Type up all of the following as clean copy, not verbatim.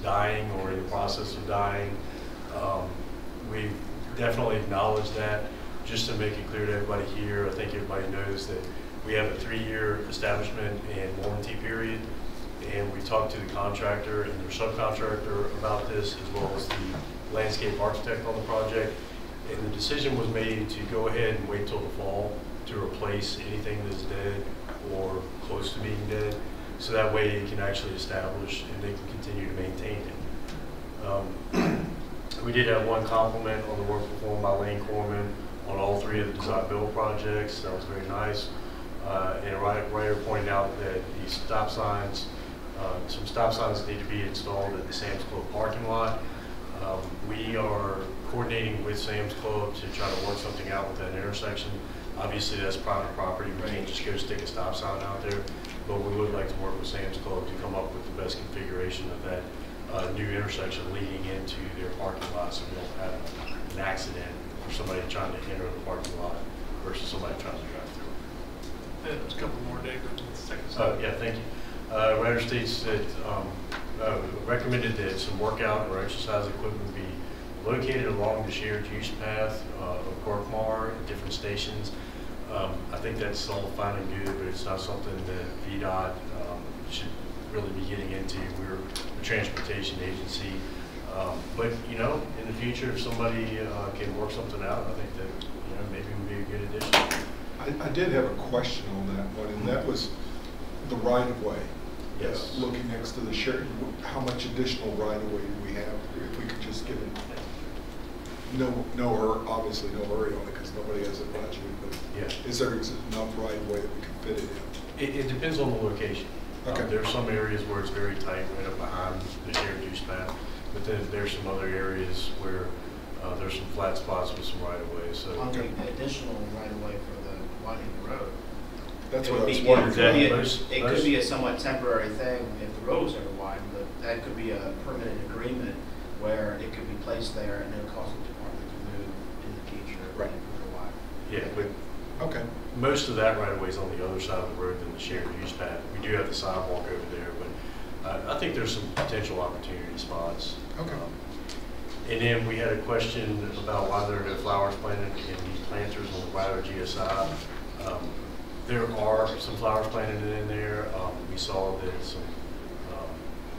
dying or in the process of dying. We definitely acknowledge that. Just to make it clear to everybody here, I think everybody knows that we have a 3-year establishment and warranty period, and we talked to the contractor and their subcontractor about this, as well as the landscape architect on the project, and the decision was made to go ahead and wait till the fall to replace anything that's dead or close to being dead, so that way it can actually establish and they can continue to maintain it. We did have one compliment on the work performed by Lane Corman on all 3 of the design build projects. That was very nice. And Ryder pointed out that the stop signs, some stop signs need to be installed at the Sam's Club parking lot. We are coordinating with Sam's Club to try to work something out with that intersection. Obviously, that's private property. We can't just go stick a stop sign out there, but we would like to work with Sam's Club to come up with the best configuration of that new intersection leading into their parking lot, so we don't have an accident for somebody trying to enter the parking lot versus somebody trying to drive through. There's a couple more, David. Yeah, thank you. Ryder states that recommended that some workout or exercise equipment be located along the shared use path of Gorkmar at different stations. I think that's all fine and good, but it's not something that VDOT should really be getting into. We're a transportation agency. But, you know, in the future, if somebody can work something out, I think that, you know, maybe it would be a good addition. I did have a question on that one, and that was the right-of-way. Yes. Looking next to the shared, how much additional right-of-way do we have? If we could just give it, obviously no hurry on it because nobody has a budget, but yeah. is there enough right-of-way that we can fit it in? It depends on the location. Okay. There are some areas where it's very tight right up behind the shared use path, but then there's some other areas where there's some flat spots with some right-of-way. So on the additional right-of-way for the widening the road. That's It what I would was be- wondering. It could be a somewhat temporary thing if the road was ever widened, but that could be a permanent agreement where it could be placed there and then cause the department to move in the future. Right. For a while. yeah, but Okay. most of that right-of-way is on the other side of the road than the shared use path. We do have the sidewalk over there, but I think there's some potential opportunity spots. Okay. And then we had a question about why there are no flowers planted in the planters on the Ryder GSI. There are some flowers planted in there. We saw that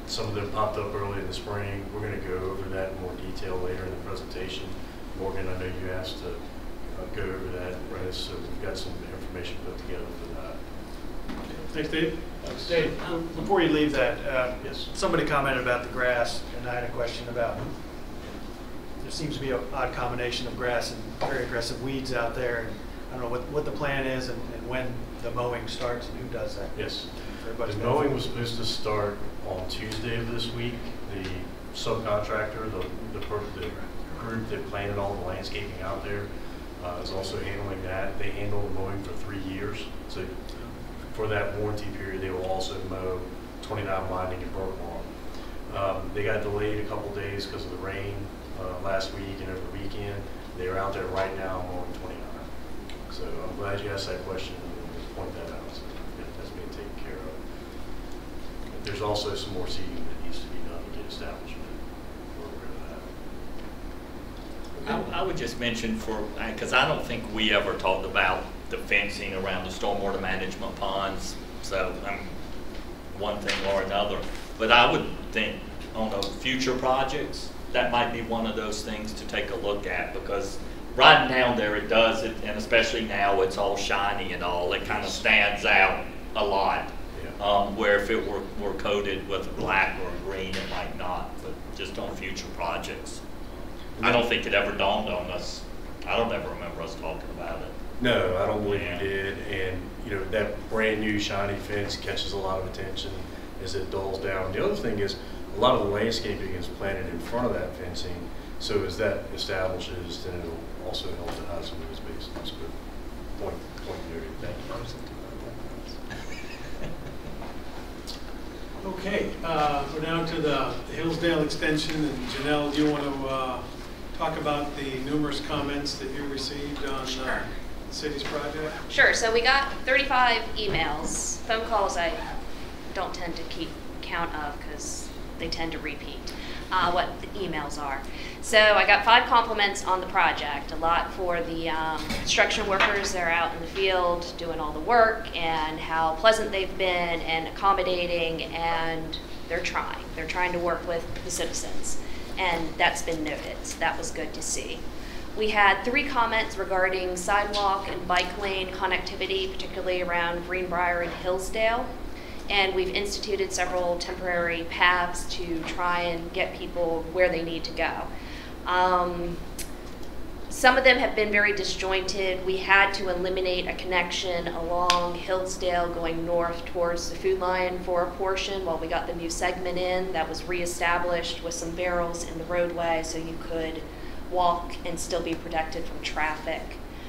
some of them popped up early in the spring. We're going to go over that in more detail later in the presentation. Morgan, I know you asked to go over that, right? So we've got some information put together for that. Thanks, Dave. Thanks. Dave, before you leave that, yes. somebody commented about the grass, and I had a question about, there seems to be an odd combination of grass and very aggressive weeds out there. And I don't know what the plan is and when the mowing starts and who does that. Yes. Everybody's The mowing was supposed to start on Tuesday of this week. The subcontractor, the group that planted all the landscaping out there is also handling that. They handle the mowing for 3 years. So for that warranty period, they will also mow 29 Winding and Burkmar. They got delayed a couple days because of the rain last week and over the weekend. They are out there right now mowing 29. So I'm glad you asked that question and just point that out. So that's being taken care of. But there's also some more seeding that needs to be done to get establishment. We're aware of that. I would just mention because I don't think we ever talked about the fencing around the stormwater management ponds. So one thing or another. But I would think on future projects, that might be one of those things to take a look at, because riding down there, it does, and especially now it's all shiny and all, it kind of stands out a lot. Yeah. Where if it were coated with black or green, it might not, but just on future projects. I don't think it ever dawned on us. I don't ever remember us talking about it. No, I don't believe you did. And you know, that brand new shiny fence catches a lot of attention as it dulls down. The other thing is, a lot of the landscaping is planted in front of that fencing, so as that establishes, then it'll also help to hide some of those spaces. That's a good point noted. Thank you. Okay, we're down to the Hillsdale extension, and Janelle, do you want to talk about the numerous comments that you received on Sure. the city's project? Sure. So we got 35 emails. Phone calls I don't tend to keep count of because they tend to repeat what the emails are. So I got 5 compliments on the project, a lot for the construction workers that are out in the field doing all the work and how pleasant they've been and accommodating, and they're trying to work with the citizens, and that's been noted, so that was good to see. We had 3 comments regarding sidewalk and bike lane connectivity, particularly around Greenbrier and Hillsdale. And we've instituted several temporary paths to try and get people where they need to go. Some of them have been very disjointed. We had to eliminate a connection along Hillsdale going north towards the Food Lion for a portion while we got the new segment in. That was reestablished with some barrels in the roadway so you could walk and still be protected from traffic.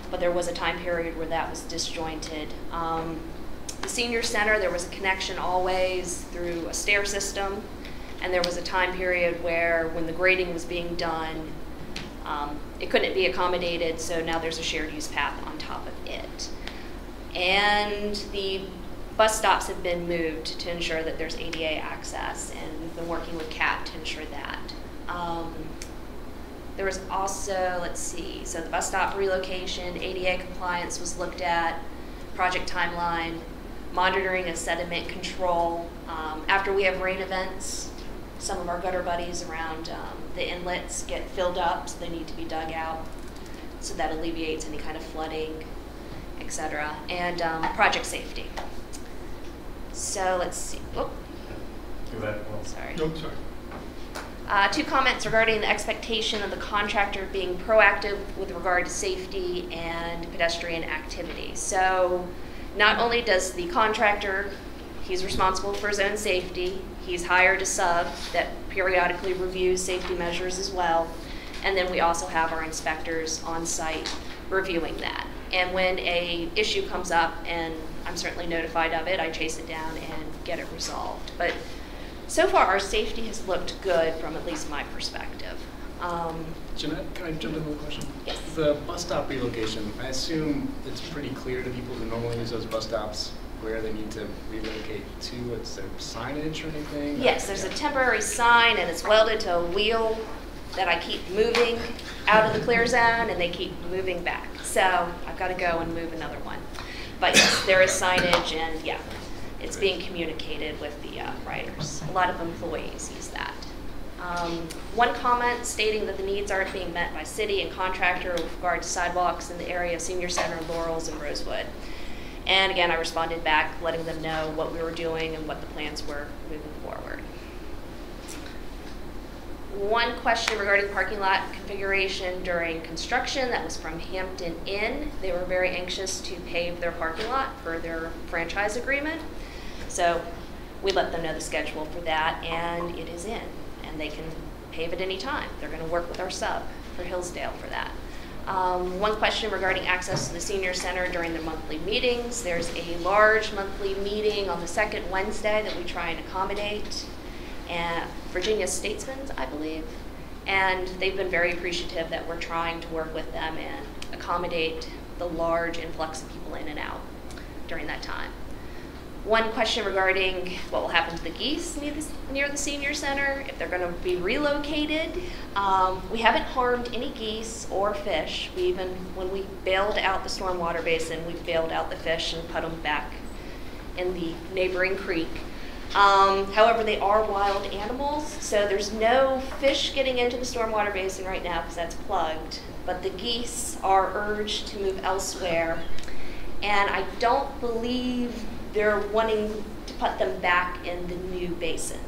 But there was a time period where that was disjointed. The senior center, there was a connection always through a stair system, and there was a time period where when the grading was being done, it couldn't be accommodated, so now there's a shared use path on top of it. And the bus stops have been moved to ensure that there's ADA access, and we've been working with CAT to ensure that. There was also, let's see, so the bus stop relocation, ADA compliance was looked at, project timeline, monitoring of sediment control. After we have rain events, some of our gutter buddies around the inlets get filled up, so they need to be dug out. So that alleviates any kind of flooding, etc. And project safety. So let's see. Whoop. Go back one. Sorry. No, sorry. 2 comments regarding the expectation of the contractor being proactive with regard to safety and pedestrian activity. So not only does the contractor, he's responsible for his own safety, he's hired a sub that periodically reviews safety measures as well, and then we also have our inspectors on site reviewing that. And when a issue comes up, and I'm certainly notified of it, I chase it down and get it resolved. But so far, our safety has looked good from at least my perspective. Jeanette, can I jump in with a question? Yes. The bus stop relocation, I assume it's pretty clear to people who normally use those bus stops where they need to relocate to. Is there signage or anything? Yes, there's a temporary sign, and it's welded to a wheel that I keep moving out of the clear zone, and they keep moving back. So I've got to go and move another one. But yes, there is signage, and yeah, it's being communicated with the riders. A lot of employees use that. One comment stating that the needs aren't being met by city and contractor with regard to sidewalks in the area of Senior Center, Laurels, and Rosewood. And again, I responded back letting them know what we were doing and what the plans were moving forward. One question regarding parking lot configuration during construction, that was from Hampton Inn. They were very anxious to pave their parking lot for their franchise agreement. So we let them know the schedule for that, and it is in, and they can pave at any time. They're going to work with our sub for Hillsdale for that. One question regarding access to the senior center during their monthly meetings. There's a large monthly meeting on the 2nd Wednesday that we try and accommodate, and Virginia Statesmen, I believe, and they've been very appreciative that we're trying to work with them and accommodate the large influx of people in and out during that time. One question regarding what will happen to the geese near the senior center, if they're going to be relocated. We haven't harmed any geese or fish. When we bailed out the stormwater basin, we bailed out the fish and put them back in the neighboring creek. However, they are wild animals, so there's no fish getting into the stormwater basin right now because that's plugged. But the geese are urged to move elsewhere, and I don't believe they're wanting to put them back in the new basin.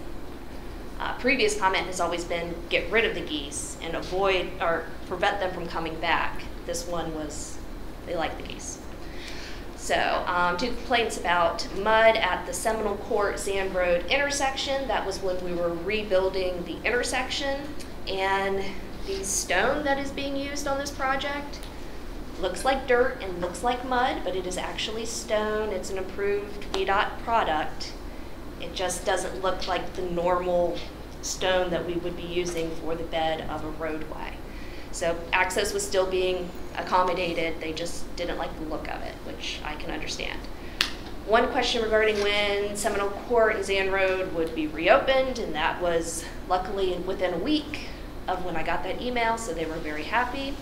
Previous comment has always been get rid of the geese and avoid or prevent them from coming back. This one was, they like the geese. So 2 complaints about mud at the Seminole Court Sand Road intersection. That was when we were rebuilding the intersection, and the stone that is being used on this project looks like dirt and looks like mud, but it is actually stone. It's an approved VDOT product. It just doesn't look like the normal stone that we would be using for the bed of a roadway. So access was still being accommodated. They just didn't like the look of it, which I can understand. One question regarding when Seminole Court and Zan Road would be reopened, and that was luckily within a week of when I got that email, so they were very happy.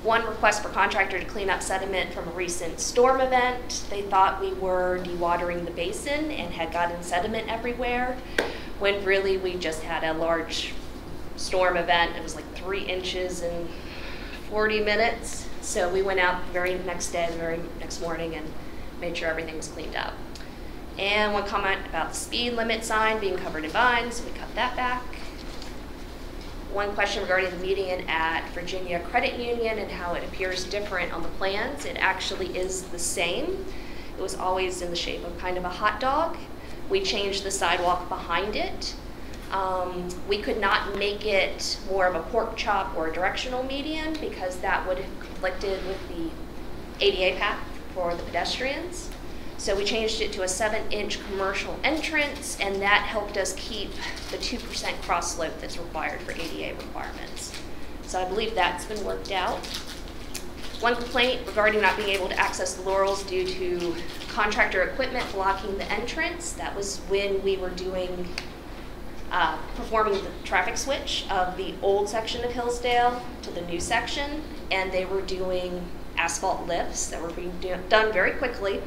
One request for contractor to clean up sediment from a recent storm event. They thought we were dewatering the basin and had gotten sediment everywhere, when really we just had a large storm event. It was like 3 inches in 40 minutes. So we went out the very next day, the very next morning, and made sure everything was cleaned up. And one comment about the speed limit sign being covered in vines, we cut that back. One question regarding the median at Virginia Credit Union and how it appears different on the plans. It actually is the same. It was always in the shape of kind of a hot dog. We changed the sidewalk behind it. We could not make it more of a pork chop or a directional median because that would have conflicted with the ADA path for the pedestrians. So we changed it to a 7-inch commercial entrance, and that helped us keep the 2% cross slope that's required for ADA requirements. So I believe that's been worked out. One complaint regarding not being able to access the Laurels due to contractor equipment blocking the entrance. That was when we were doing, performing the traffic switch of the old section of Hillsdale to the new section, and they were doing asphalt lifts that were being done very quickly.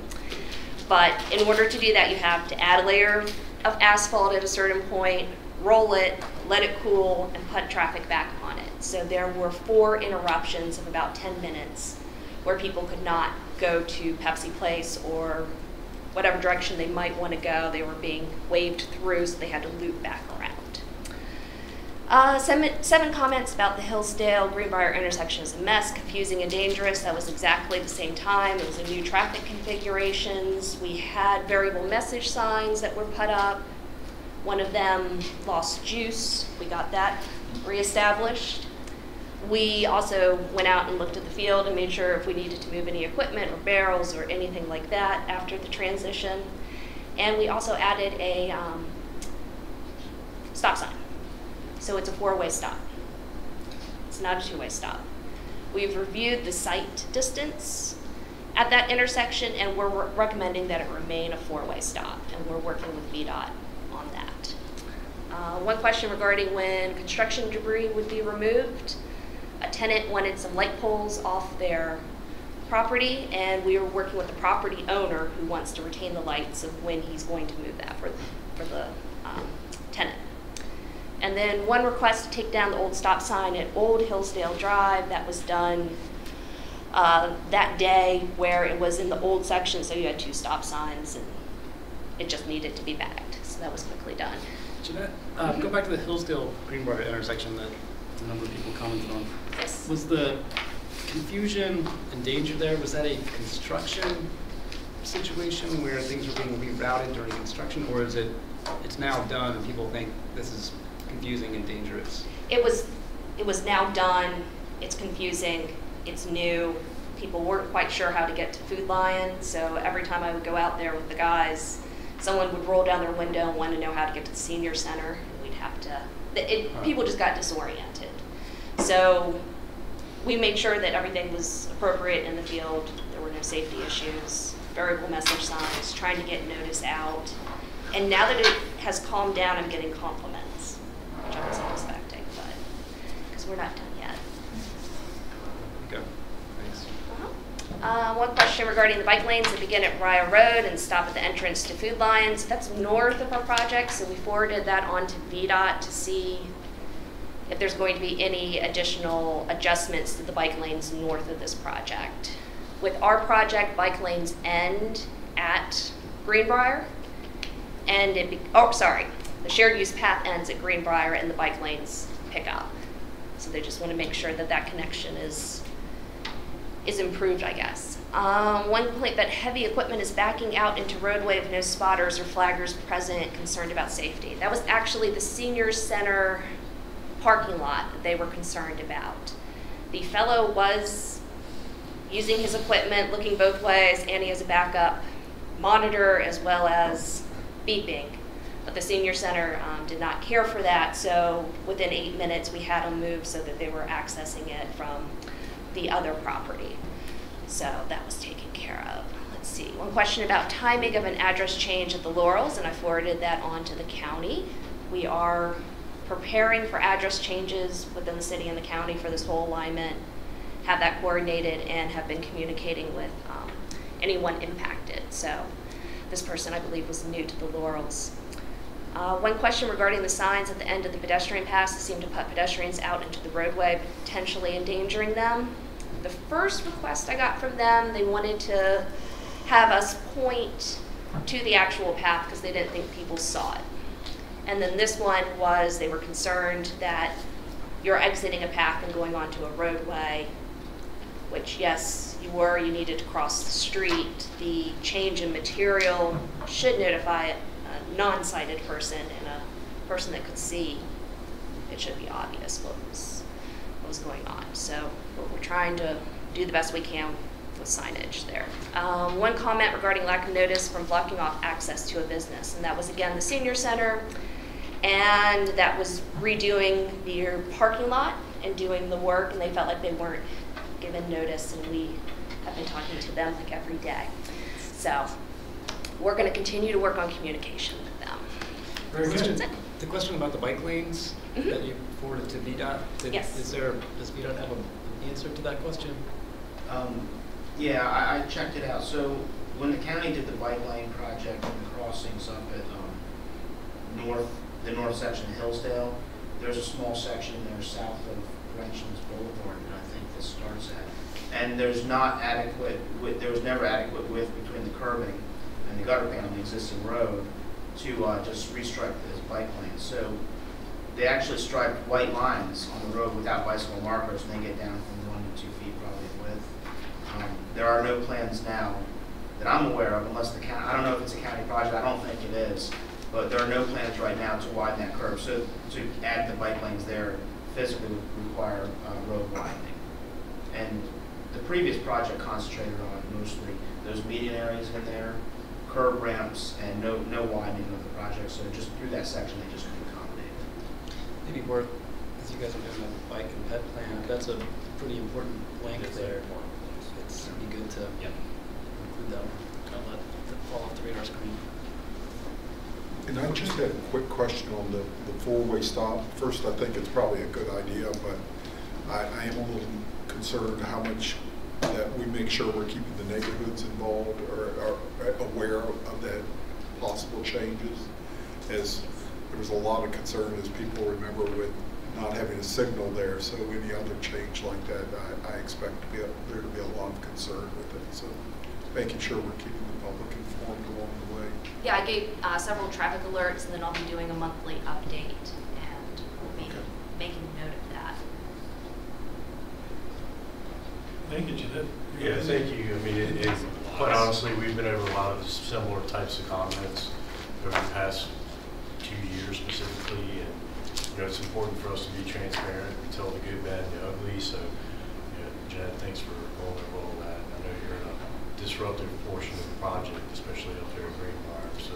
But in order to do that, you have to add a layer of asphalt at a certain point, roll it, let it cool, and put traffic back on it. So there were 4 interruptions of about 10 minutes where people could not go to Pepsi Place or whatever direction they might want to go. They were being waved through, so they had to loop back around. 7 comments about the Hillsdale Greenbrier intersection is a mess, confusing and dangerous. That was exactly the same time. It was a new traffic configurations. We had variable message signs that were put up. One of them lost juice. We got that reestablished. We also went out and looked at the field and made sure if we needed to move any equipment or barrels or anything like that after the transition. And we also added a stop sign. So it's a 4-way stop. It's not a 2-way stop. We've reviewed the sight distance at that intersection, and we're recommending that it remain a 4-way stop, and we're working with VDOT on that. One question regarding when construction debris would be removed. A tenant wanted some light poles off their property, and we were working with the property owner who wants to retain the lights of when he's going to move that for the tenant. And then one request to take down the old stop sign at Old Hillsdale Drive. That was done that day where it was in the old section, so you had 2 stop signs, and it just needed to be bagged. So that was quickly done. Jeanette, go back to the Hillsdale Greenbrier intersection that a number of people commented on. Yes. Was the confusion and danger there, was that a construction situation where things were being rerouted during construction, or is it's now done and people think this is confusing and dangerous? It was now done. It's confusing. It's new. People weren't quite sure how to get to Food Lion, so every time I would go out there with the guys, someone would roll down their window and want to know how to get to the senior center, and we'd have to, people just got disoriented. So we made sure that everything was appropriate in the field. There were no safety issues, variable message signs, trying to get notice out. And now that it has calmed down, I'm getting compliments, which I wasn't expecting, but because we're not done yet. Okay, thanks. One question regarding the bike lanes that begin at Rye Road and stop at the entrance to Food Lions. That's north of our project, so we forwarded that on to VDOT to see if there's going to be any additional adjustments to the bike lanes north of this project. With our project, bike lanes end at Greenbrier, and the shared use path ends at Greenbrier and the bike lanes pick up. So they just want to make sure that that connection is improved, I guess. One complaint that heavy equipment is backing out into roadway with no spotters or flaggers present, concerned about safety. That was actually the senior center parking lot that they were concerned about. The fellow was using his equipment, looking both ways, and he has a backup monitor as well as beeping. But the senior center did not care for that, so within 8 minutes we had them move so that they were accessing it from the other property. So that was taken care of. Let's see, one question about timing of an address change at the Laurels, and I forwarded that on to the county. We are preparing for address changes within the city and the county for this whole alignment, have that coordinated, and have been communicating with anyone impacted. So this person, I believe, was new to the Laurels. One question regarding the signs at the end of the pedestrian pass that seem to put pedestrians out into the roadway, potentially endangering them. The first request I got from them, they wanted to have us point to the actual path because they didn't think people saw it. And then this one was they were concerned that you're exiting a path and going onto a roadway, which yes, you were, you needed to cross the street. The change in material should notify a non-sighted person and a person that could see. It should be obvious what was going on. So we're trying to do the best we can with signage there. One comment regarding lack of notice from blocking off access to a business, and that was again the senior center, and that was redoing their parking lot and doing the work, and they felt like they weren't given notice, and we have been talking to them like every day. So we're going to continue to work on communication with them. Very good. That's it. The question about the bike lanes that you forwarded to VDOT, Yes. does VDOT have an answer to that question? Yeah, I checked it out. So when the county did the bike lane project and the crossings up at the north section of Hillsdale, there's a small section there south of Frenchman's Boulevard, and I think this starts at. And there's not adequate there was never adequate width between the curbing and the gutter pan on the existing road to just restripe those bike lanes. So they actually striped white lines on the road without bicycle markers, and they get down from 1 to 2 feet probably in width. There are no plans now that I'm aware of, unless the county, I don't know if it's a county project, I don't think it is, but there are no plans right now to widen that curve. So to add the bike lanes there physically would require road widening. And the previous project concentrated on mostly those median areas in there, curb ramps, and no widening of the project. So just through that section, they just couldn't accommodate it. Maybe worth, as you guys are doing the bike and pet plan, that's a pretty important link there. It'd be good to include that one. Kind of let it fall off the radar screen. And I just had a quick question on the four-way stop. First, I think it's probably a good idea, but I am a little concerned how much that we make sure we're keeping the neighborhoods involved or aware of that possible changes. As there was a lot of concern, as people remember, with not having a signal there. So any other change like that, I expect there to be a lot of concern with it. So making sure we're keeping the public informed along the way. Yeah, I gave several traffic alerts, and then I'll be doing a monthly update, and we'll be making note of that. Thank you, Jeanette. Yeah, thank you. I mean, quite honestly, we've been over a lot of similar types of comments over the past 2 years specifically, and it's important for us to be transparent and tell the good, bad, and the ugly. So, Jeanette, thanks for rolling the role of that. I know you're in a disruptive portion of the project, especially up there at Greenbrier. So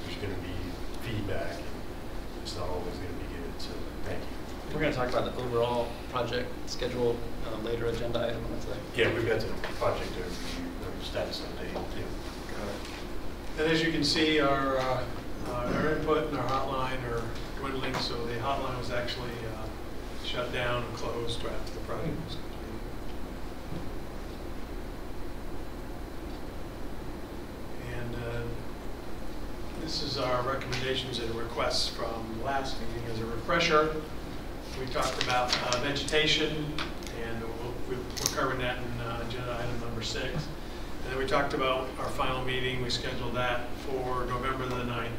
there's going to be feedback, and it's not always going to be good. So thank you. We're going to talk about the overall project schedule later agenda item. Yeah, we've got the project overview, the status update too. Got it. And as you can see, our input and our hotline are dwindling, so the hotline was actually shut down and closed right after the project was completed. And this is our recommendations and requests from last meeting. As a refresher, we talked about vegetation, and we're covering that in agenda item number 6. And then we talked about our final meeting. We scheduled that for November the 9th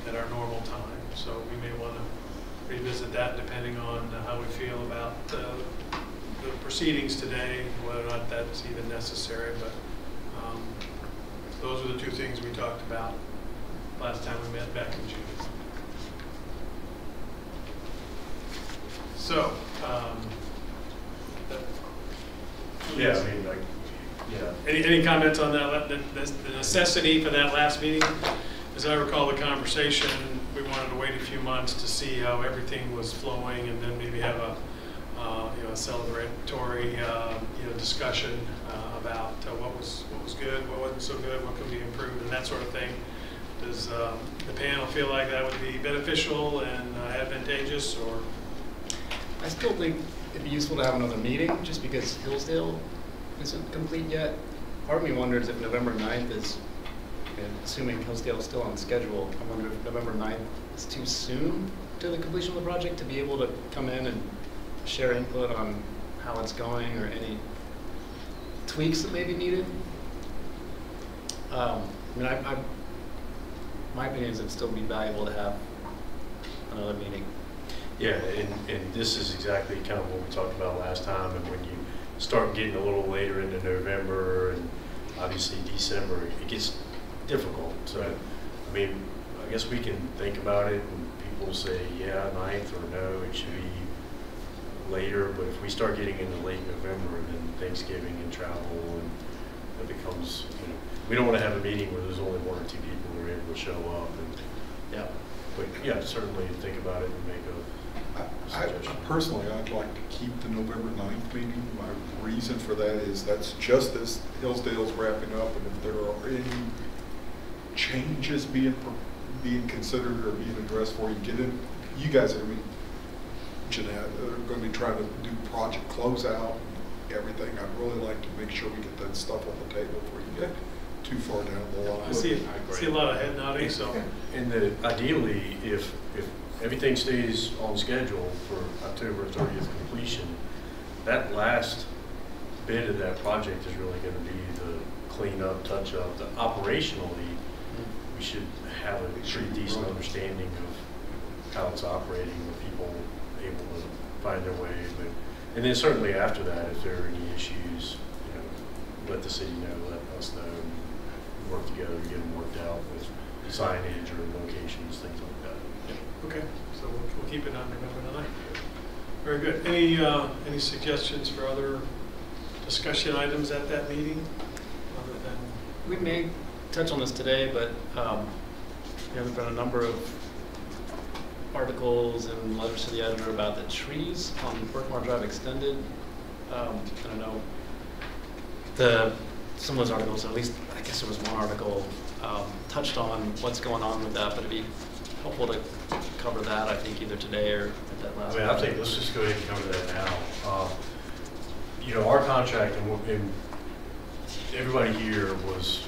at our normal time. So we may want to revisit that depending on how we feel about the proceedings today, whether or not that's even necessary. But those are the 2 things we talked about last time we met back in June. So, Yeah, I mean, like, yeah. Any comments on that? The necessity for that last meeting? As I recall the conversation, we wanted to wait a few months to see how everything was flowing, and then maybe have a celebratory discussion about what was good, what wasn't so good, what could be improved, and that sort of thing. Does the panel feel like that would be beneficial and advantageous, or? I still think it'd be useful to have another meeting, just because Hillsdale isn't complete yet. Part of me wonders if November 9th is, assuming Hillsdale is still on schedule, I wonder if November 9th is too soon to the completion of the project to be able to come in and share input on how it's going or any tweaks that may be needed. My opinion is it'd still be valuable to have another meeting. Yeah, and this is exactly kind of what we talked about last time, and when you start getting a little later into November and obviously December, it gets difficult. So, I mean, I guess we can think about it, and people say, yeah, 9th, or no, it should be later, but if we start getting into late November, then Thanksgiving and travel, and it becomes, you know, we don't want to have a meeting where there's only 1 or 2 people who are able to show up. And yeah, but yeah, certainly think about it and make a suggestion. Personally, I'd like to keep the November 9th meeting. My reason for that is that's just as Hillsdale's wrapping up, and if there are any changes being considered or being addressed for you, you guys are going to be, Jeanette, are going to be trying to do project closeout and everything. I'd really like to make sure we get that stuff on the table before you get too far down the line. I see a lot of head nodding, so. And ideally, if everything stays on schedule for October 30th completion, that last bit of that project is really going to be the cleanup, touch-up. Operationally, we should have a pretty decent understanding of how it's operating, with people able to find their way. And then certainly after that, if there are any issues, you know, let the city know, let us know, and work together to get them worked out with signage or locations, things like that. Okay, so we'll keep it on November 9th. Very good. Any suggestions for other discussion items at that meeting, other than? We may touch on this today, but there's been a number of articles and letters to the editor about the trees on Berkmar Drive Extended. And I know some of those articles, or at least I guess there was one article, touched on what's going on with that, but it'd be helpful to cover that, I think, either today or at that last I think let's just go ahead and cover that now. You know, our contract, and everybody here was,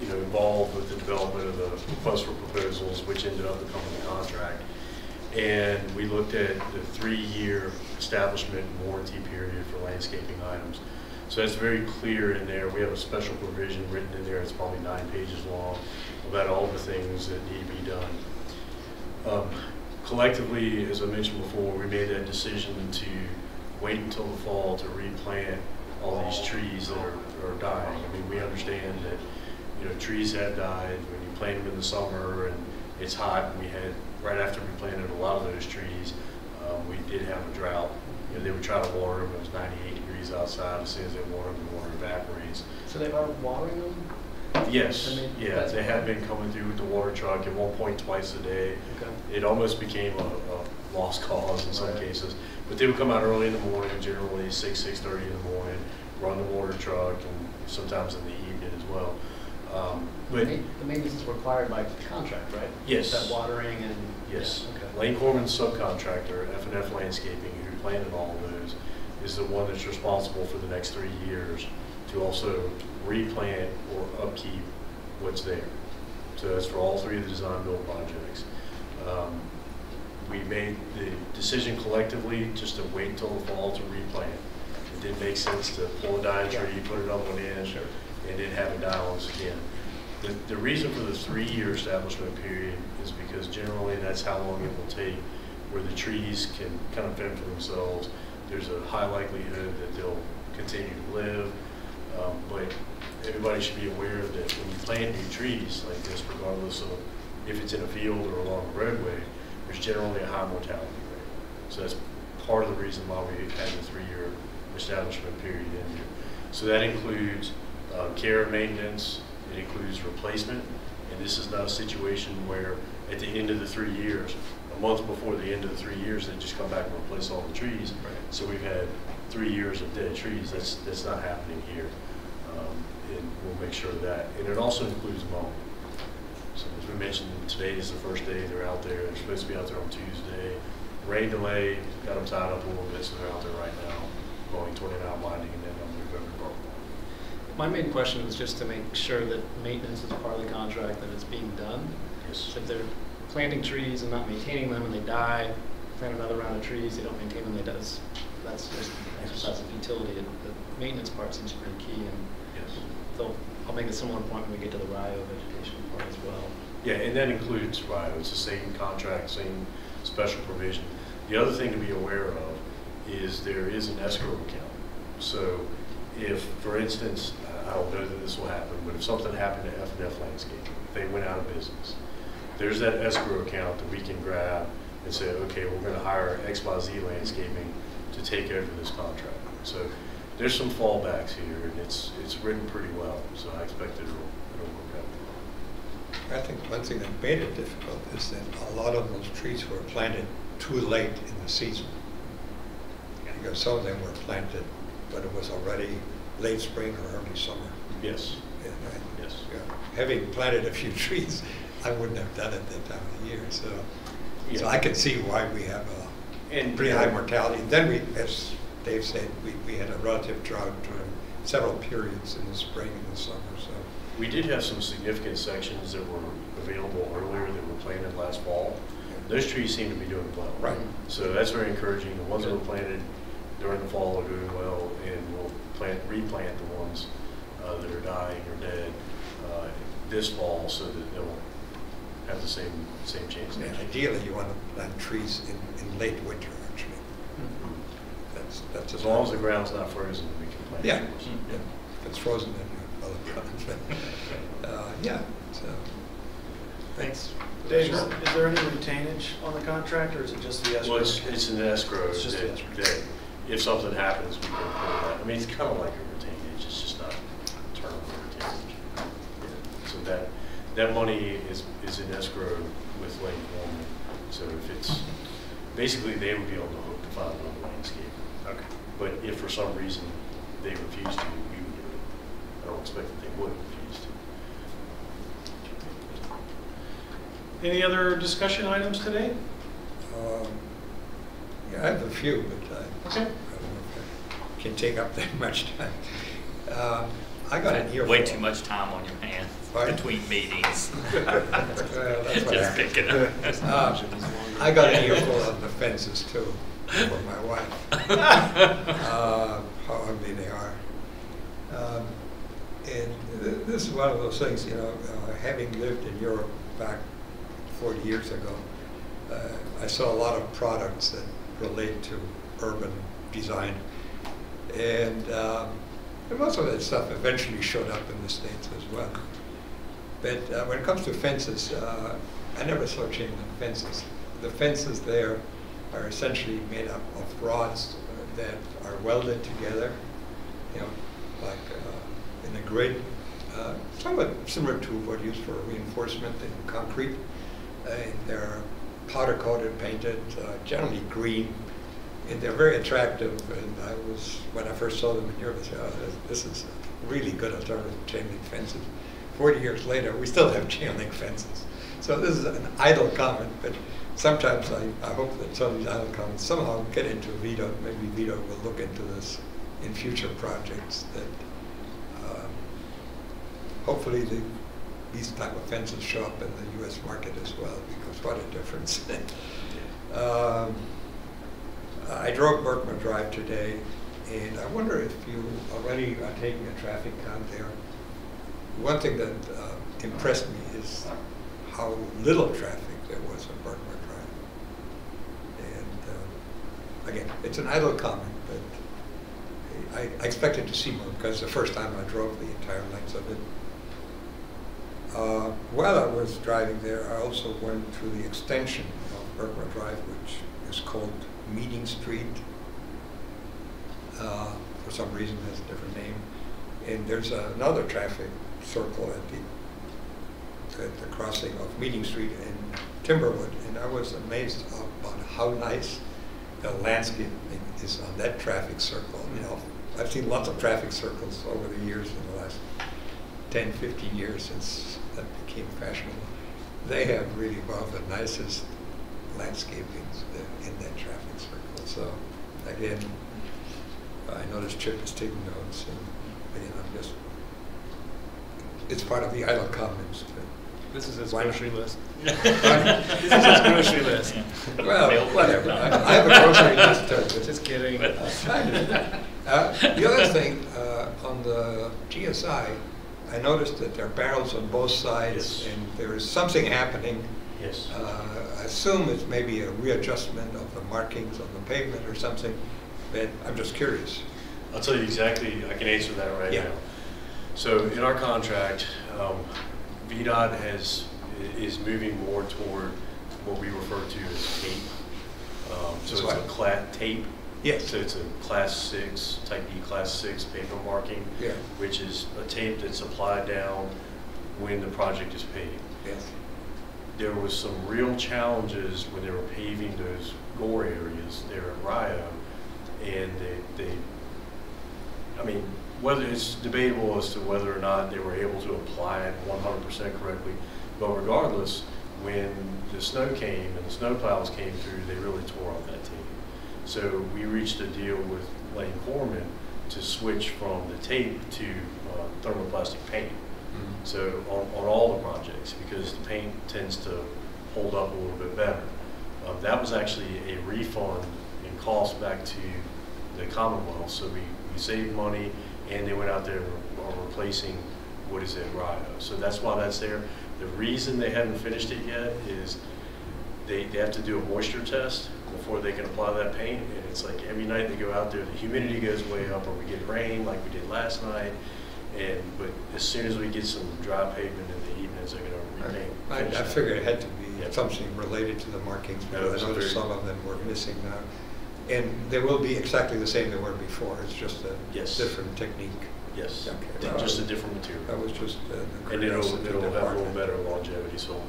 you know, involved with the development of the request for proposals, which ended up becoming the contract. And we looked at the 3-year establishment and warranty period for landscaping items. So that's very clear in there. We have a special provision written in there. It's probably 9 pages long about all the things that need to be done. Collectively, as I mentioned before, we made that decision to wait until the fall to replant all these trees that are dying. I mean, we understand that, you know, trees have died when you plant them in the summer and it's hot, and we had, right after we planted a lot of those trees, we did have a drought. You know, they would try to water them. It was 98 degrees outside. As soon as they water them, the water evaporates. So they are watering them? Yes, yeah, they have been coming through with the water truck at one point twice a day. Okay. It almost became a lost cause in some cases. But they would come out early in the morning, generally 6:30 in the morning, run the water truck, and sometimes in the evening as well. But the maintenance is required by contract, right? Yes. That watering and... Yes. Yeah, okay. Lane Corman's subcontractor, F&F Landscaping, who planted all of those, is the one that's responsible for the next 3 years to also replant or upkeep what's there. So that's for all 3 of the design build projects. We made the decision collectively just to wait until the fall to replant. It didn't make sense to pull a dying tree, put it on one end, and then have it die on us again. The reason for the 3-year establishment period is because generally that's how long it will take where the trees can kind of fend for themselves. There's a high likelihood that they'll continue to live, but everybody should be aware that when you plant new trees like this, regardless of if it's in a field or along a roadway, there's generally a high mortality rate. So that's part of the reason why we had the 3-year establishment period in here. So that includes care and maintenance. It includes replacement, and this is not a situation where at the end of the 3 years, a month before the end of the 3 years, they just come back and replace all the trees. Right. So we've had 3 years of dead trees. That's not happening here. And we'll make sure of that. And it also includes mowing. So as we mentioned, today is the first day they're out there. They're supposed to be out there on Tuesday. Rain delay, got them tied up a little bit, so they're out there right now, mowing 29 winding, and then on November Park. My main question was just to make sure that maintenance is part of the contract, that it's being done. Yes. So if they're planting trees and not maintaining them and they die, plant another round of trees, they don't maintain them, that's just an exercise of utility. And the maintenance part seems pretty key. And Yes. so I'll make a similar point when we get to the RIO vegetation part as well. Yeah, and that includes RIO. It's the same contract, same special provision. The other thing to be aware of is there is an escrow account. So if, for instance, I don't know that this will happen, but if something happened to F&F Landscaping, if they went out of business, there's that escrow account that we can grab and say, okay, we're going to hire XYZ Landscaping to take over this contract. So there's some fallbacks here, and it's written pretty well. So I expect it'll work out. I think one thing that made it difficult is that a lot of those trees were planted too late in the season. Because some of them were planted, but it was already late spring or early summer. Yes. Yeah, right. Yes. Yeah. Having planted a few trees, I wouldn't have done it that time of the year. So Yeah. I can see why we have a pretty high mortality. Then we, as Dave said, we had a relative drought during several periods in the spring and the summer. So We did have some significant sections that were available earlier that were planted last fall. Those trees seem to be doing well. Right. So that's very encouraging. The ones that were planted during the fall are doing well, and we'll replant the ones that are dying or dead this fall so that they'll have the same chance. and next year. ideally, you want to plant trees in late winter, actually. That's As long as the ground's not frozen, we can plant Yeah. trees. Yeah. If it's frozen, then you have other problems. Yeah. So Thanks. Dave, is there any retainage on the contract, or is it just the escrow? Well, it's an escrow It's just the that, escrow. that if something happens, we can pull that. I mean, it's kind of like a retainage, it's just not a term for retainage. Yeah. So that money is in escrow with Lake Norman. So if it's, basically they would be on the hook to find another landscape. Okay. But if for some reason they refuse to, we would do it. I don't expect that they would refuse to. Any other discussion items today? yeah, I have a few, but I Okay. don't know if I can take up that much time. I got an earful. Way too much time on your hands Pardon? between meetings. Well, that's what Just happens. pick it up. I got an earful on the fences too, for my wife. How ugly they are. And this is one of those things, you know, having lived in Europe back 40 years ago, I saw a lot of products that relate to urban design. And most of that stuff eventually showed up in the States as well. But when it comes to fences, I never saw chain link fences. The fences there are essentially made up of rods that are welded together, you know, like in a grid, somewhat similar to what used for reinforcement in concrete. And they're powder coated, painted, generally green, and they're very attractive. And when I first saw them in Europe, I said, oh, this is a really good alternative to chain link fences. 40 years later, we still have chain link fences. So this is an idle comment, but sometimes I hope that some of these idle comments somehow get into Vito. Maybe Vito will look into this in future projects, that hopefully these type of fences show up in the U.S. market as well, because what a difference. I drove Berkman Drive today, and I wonder if you already are taking a traffic count there. One thing that impressed me is how little traffic there was on Berkman Drive. And again, it's an idle comment, but I expected to see more, because the first time I drove the entire length of it. While I was driving there, I also went through the extension of Berkman Drive, which is called Meeting Street. For some reason, it has a different name. And there's another traffic circle at the crossing of Meeting Street in Timberwood. And I was amazed about how nice the landscaping is on that traffic circle. You know, I've seen lots of traffic circles over the years, in the last 10, 15 years since that became fashionable. They have really one of the nicest landscapings in that traffic circle. So again, I noticed Chip is taking notes, and again, I'm just, it's part of the Idle Commons. This is his Why not? grocery list. This This is his grocery list. Well, whatever. I have a grocery list too. Just kidding. The other thing, on the GSI, I noticed that there are barrels on both sides, Yes. and there is something happening. Yes. I assume it's maybe a readjustment of the markings on the pavement or something, but I'm just curious. I'll tell you exactly, I can answer that right Yeah. now. So in our contract, VDOT is moving more toward what we refer to as tape. So it's What? tape. Yes. So it's a class 6, type E class 6 pavement marking, Yeah. which is a tape that's applied down when the project is paved. Yes. There was some real challenges when they were paving those gore areas there at Rio, and I mean, whether it's debatable as to whether or not they were able to apply it 100% correctly, but regardless, when the snow came and the snow plows came through, they really tore up that tape. So we reached a deal with Lane Corman to switch from the tape to thermoplastic paint. So on all the projects, because the paint tends to hold up a little bit better. That was actually a refund in cost back to the Commonwealth. So we saved money, and they went out there and are replacing what is at Rio. So that's why that's there. The reason they haven't finished it yet is they have to do a moisture test before they can apply that paint. And it's like every night they go out there, the humidity goes way up, or we get rain like we did last night. But as soon as we get some dry pavement in the evenings, they're going to repaint. finish I that. figured it had to be Yeah. something related to the markings, No, because it's I noticed very- some of them were missing now. And they will be exactly the same they were before, it's just a Yes. different technique. Yes, Okay. just a different material. That was just a And it'll curiosity have a little department. better longevity. So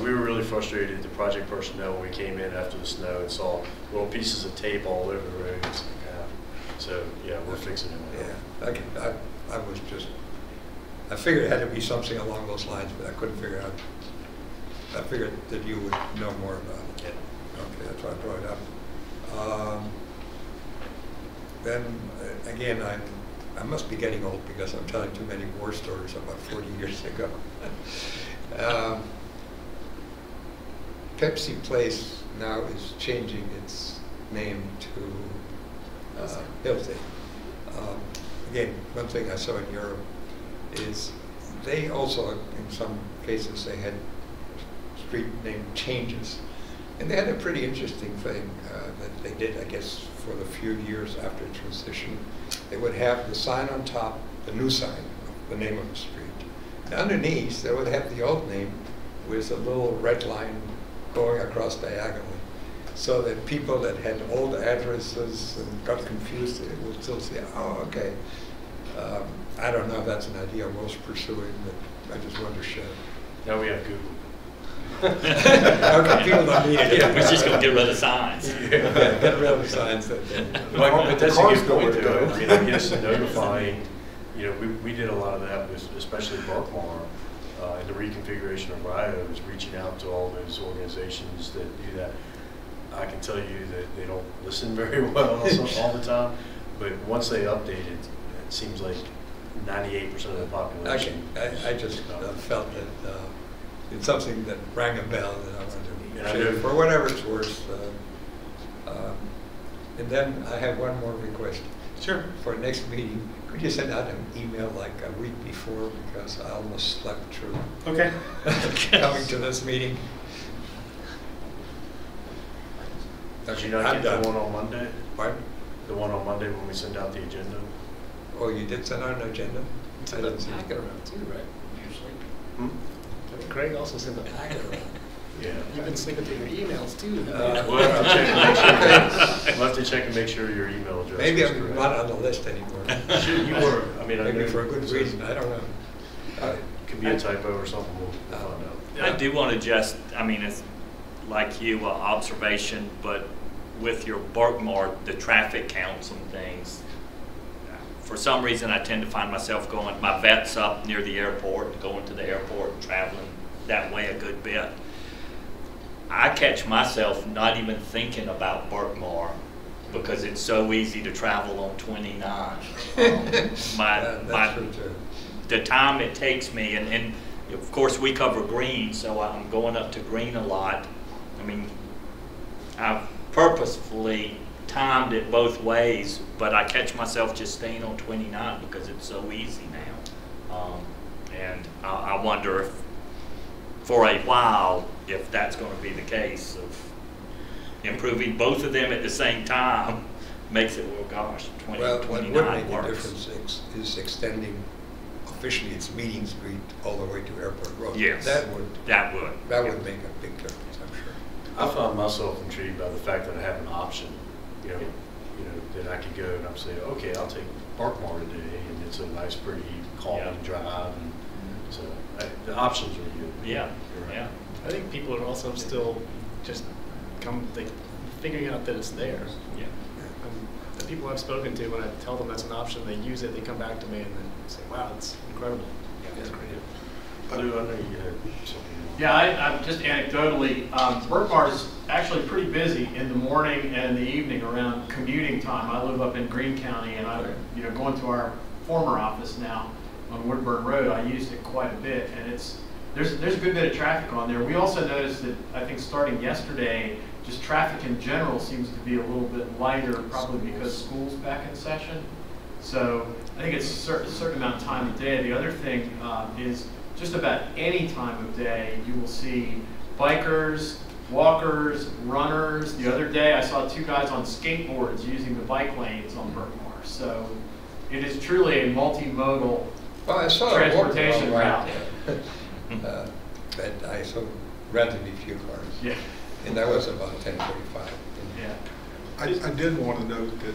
we were really frustrated, the project personnel, when we came in after the snow and saw little pieces of tape all over the roads. So yeah, we're fixing it now. Yeah, okay, I was just, I figured it had to be something along those lines, but I couldn't figure out. I figured that you would know more about it. Yeah. Okay, that's why I brought it up. Then, again, I must be getting old because I'm telling too many war stories about 40 years ago. Pepsi Place now is changing its name to Hillsdale. Again, one thing I saw in Europe is they also, in some cases, they had street name changes. And they had a pretty interesting thing that they did, I guess, for the few years after transition. They would have the sign on top, the new sign, the name of the street. And underneath, they would have the old name with a little red line going across diagonally, so that people that had old addresses and got confused would still say, oh, okay. I don't know if that's an idea worth pursuing, but I just wanted to share. Now we have Google. Okay, people don't need it. We're just going to get rid of signs. Yeah, get rid of the signs that But that's a cars good know point, where to though. go. I mean, I guess notifying, we did a lot of that, with especially Berkmar, and the reconfiguration of Rio is reaching out to all those organizations that do that. I can tell you that they don't listen very well all the time, but once they update it, it seems like 98% of the population. I just felt that it's something that rang a bell that I wanted And to I share know- for whatever it's worth. And then I have one more request. Sure. For next meeting, could you send out an email like a week before, because I almost slept through Okay. coming to this meeting. Did you not I'm get the done. one on Monday? Pardon? The one on Monday when we send out the agenda? Oh, you did send out an agenda? It's I in the didn't see it. packet around too, right? Usually. Hmm? I think Craig also sent the packet around. Yeah. You've been sneaking through your emails too. We'll have to check and make sure, we'll have to check and make sure your email address Maybe is I'm correct. not on the list anymore. Shoot, you were. I mean, I Maybe know- for a good so reason, I don't know. Could be a typo or something, we'll find out. I do want to just, I mean, it's like you, observation, but with your Berkmar, the traffic counts and things, for some reason, I tend to find myself going, my vet's up near the airport, going to the airport and traveling that way a good bit. I catch myself not even thinking about Berkmar because it's so easy to travel on 29. That's true too. The time it takes me, and of course we cover Green, so I'm going up to Green a lot. I mean, I've purposefully timed it both ways, but I catch myself just staying on 29 because it's so easy now. And I wonder if, for a while, if that's going to be the case of improving both of them at the same time makes it, well, gosh, 20, Well, what 29 would make a works. difference is extending officially its Meeting Street all the way to Airport Road. Yes. That would That would. make a big difference, I'm sure. I found myself intrigued by the fact that I have an option, that I could go and I'm saying, okay, I'll take Berkmar today, and it's a nice, pretty calming drive, and so the options are good. Yeah, You're right. yeah. I think people are also still just figuring out that it's there. Yeah. The people I've spoken to, when I tell them that's an option, they use it, they come back to me and then say, wow, it's incredible. It's great. I know you had something. Yeah, I'm just anecdotally, Berkmar is actually pretty busy in the morning and in the evening around commuting time. I live up in Greene County, and I'm going to our former office now on Woodburn Road. I used it quite a bit, and there's a good bit of traffic on there. We also noticed that I think starting yesterday, just traffic in general seems to be a little bit lighter, probably because school's back in session. So I think it's a certain amount of time of day. The other thing is just about any time of day, you will see bikers, walkers, runners. The other day, I saw 2 guys on skateboards using the bike lanes on Berkmar. So it is truly a multimodal Well, I saw transportation a route. but I saw relatively few cars. Yeah. And that was about 10:45. Yeah. I did want to note that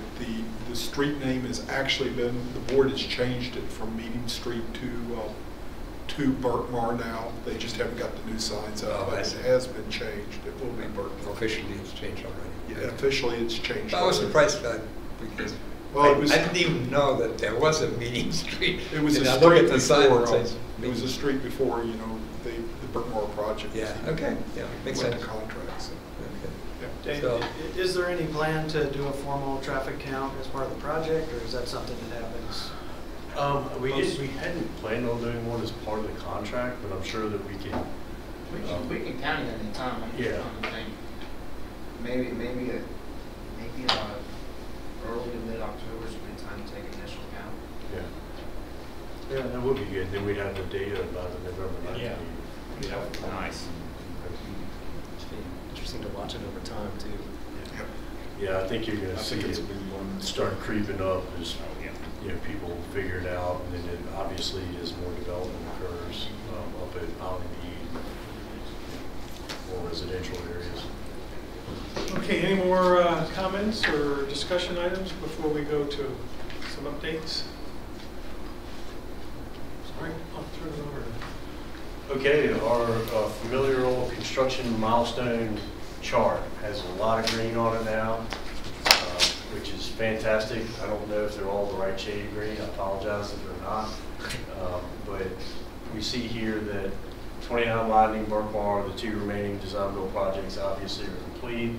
the street name has actually been, the board has changed it from Meeting Street to Berkmar now. They just haven't got the new signs up, Oh, but I it see. has been changed. It will be Berkmar. Officially, it's changed already. Yeah, officially it's changed. I was already. surprised that because Well, it was- I didn't even know that there was a Meeting Street. It was And a I look street at the sign before, that says it was a street before, the Berkmar project. Yeah, okay, yeah, makes Went sense. to contract, so, Okay. yeah. Dave, So- is there any plan to do a formal traffic count as part of the project, or is that something that happens? We hadn't planned on doing one as part of the contract, but I'm sure that we can. We can count it any time. I'm just Yeah. trying to think. Maybe early to mid-October is a good time to take initial count. Yeah, that would be good. Then we'd have the data by the November 9th Yeah. meeting. Nice. It'd be interesting to watch it over time, too. Yeah, I think you're going I to see think it's it a big one. start creeping up as Oh, yeah. people figure it out, and then obviously as more development occurs up at Island Eve, more residential areas. Okay, any more comments or discussion items before we go to some updates? Sorry, I'll turn it over to... Okay, our familiar old construction milestone chart has a lot of green on it now, which is fantastic. I don't know if they're all the right shade of green. I apologize if they're not. But we see here that 29 Lightning, Berkmar, the 2 remaining design-build projects obviously are complete.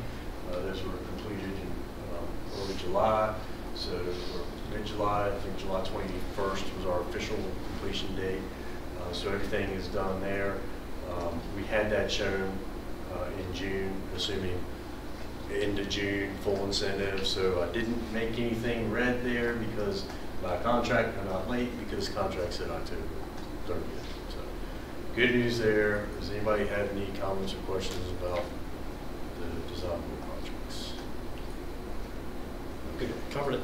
Those were completed in early July. So mid-July, I think July 21st was our official completion date. So everything is done there. We had that shown in June, assuming end of June, full incentive. So I didn't make anything red there because by contract, I'm not late because contract said October 30th. So good news there. Does anybody have any comments or questions about the design build projects? Good, covered it.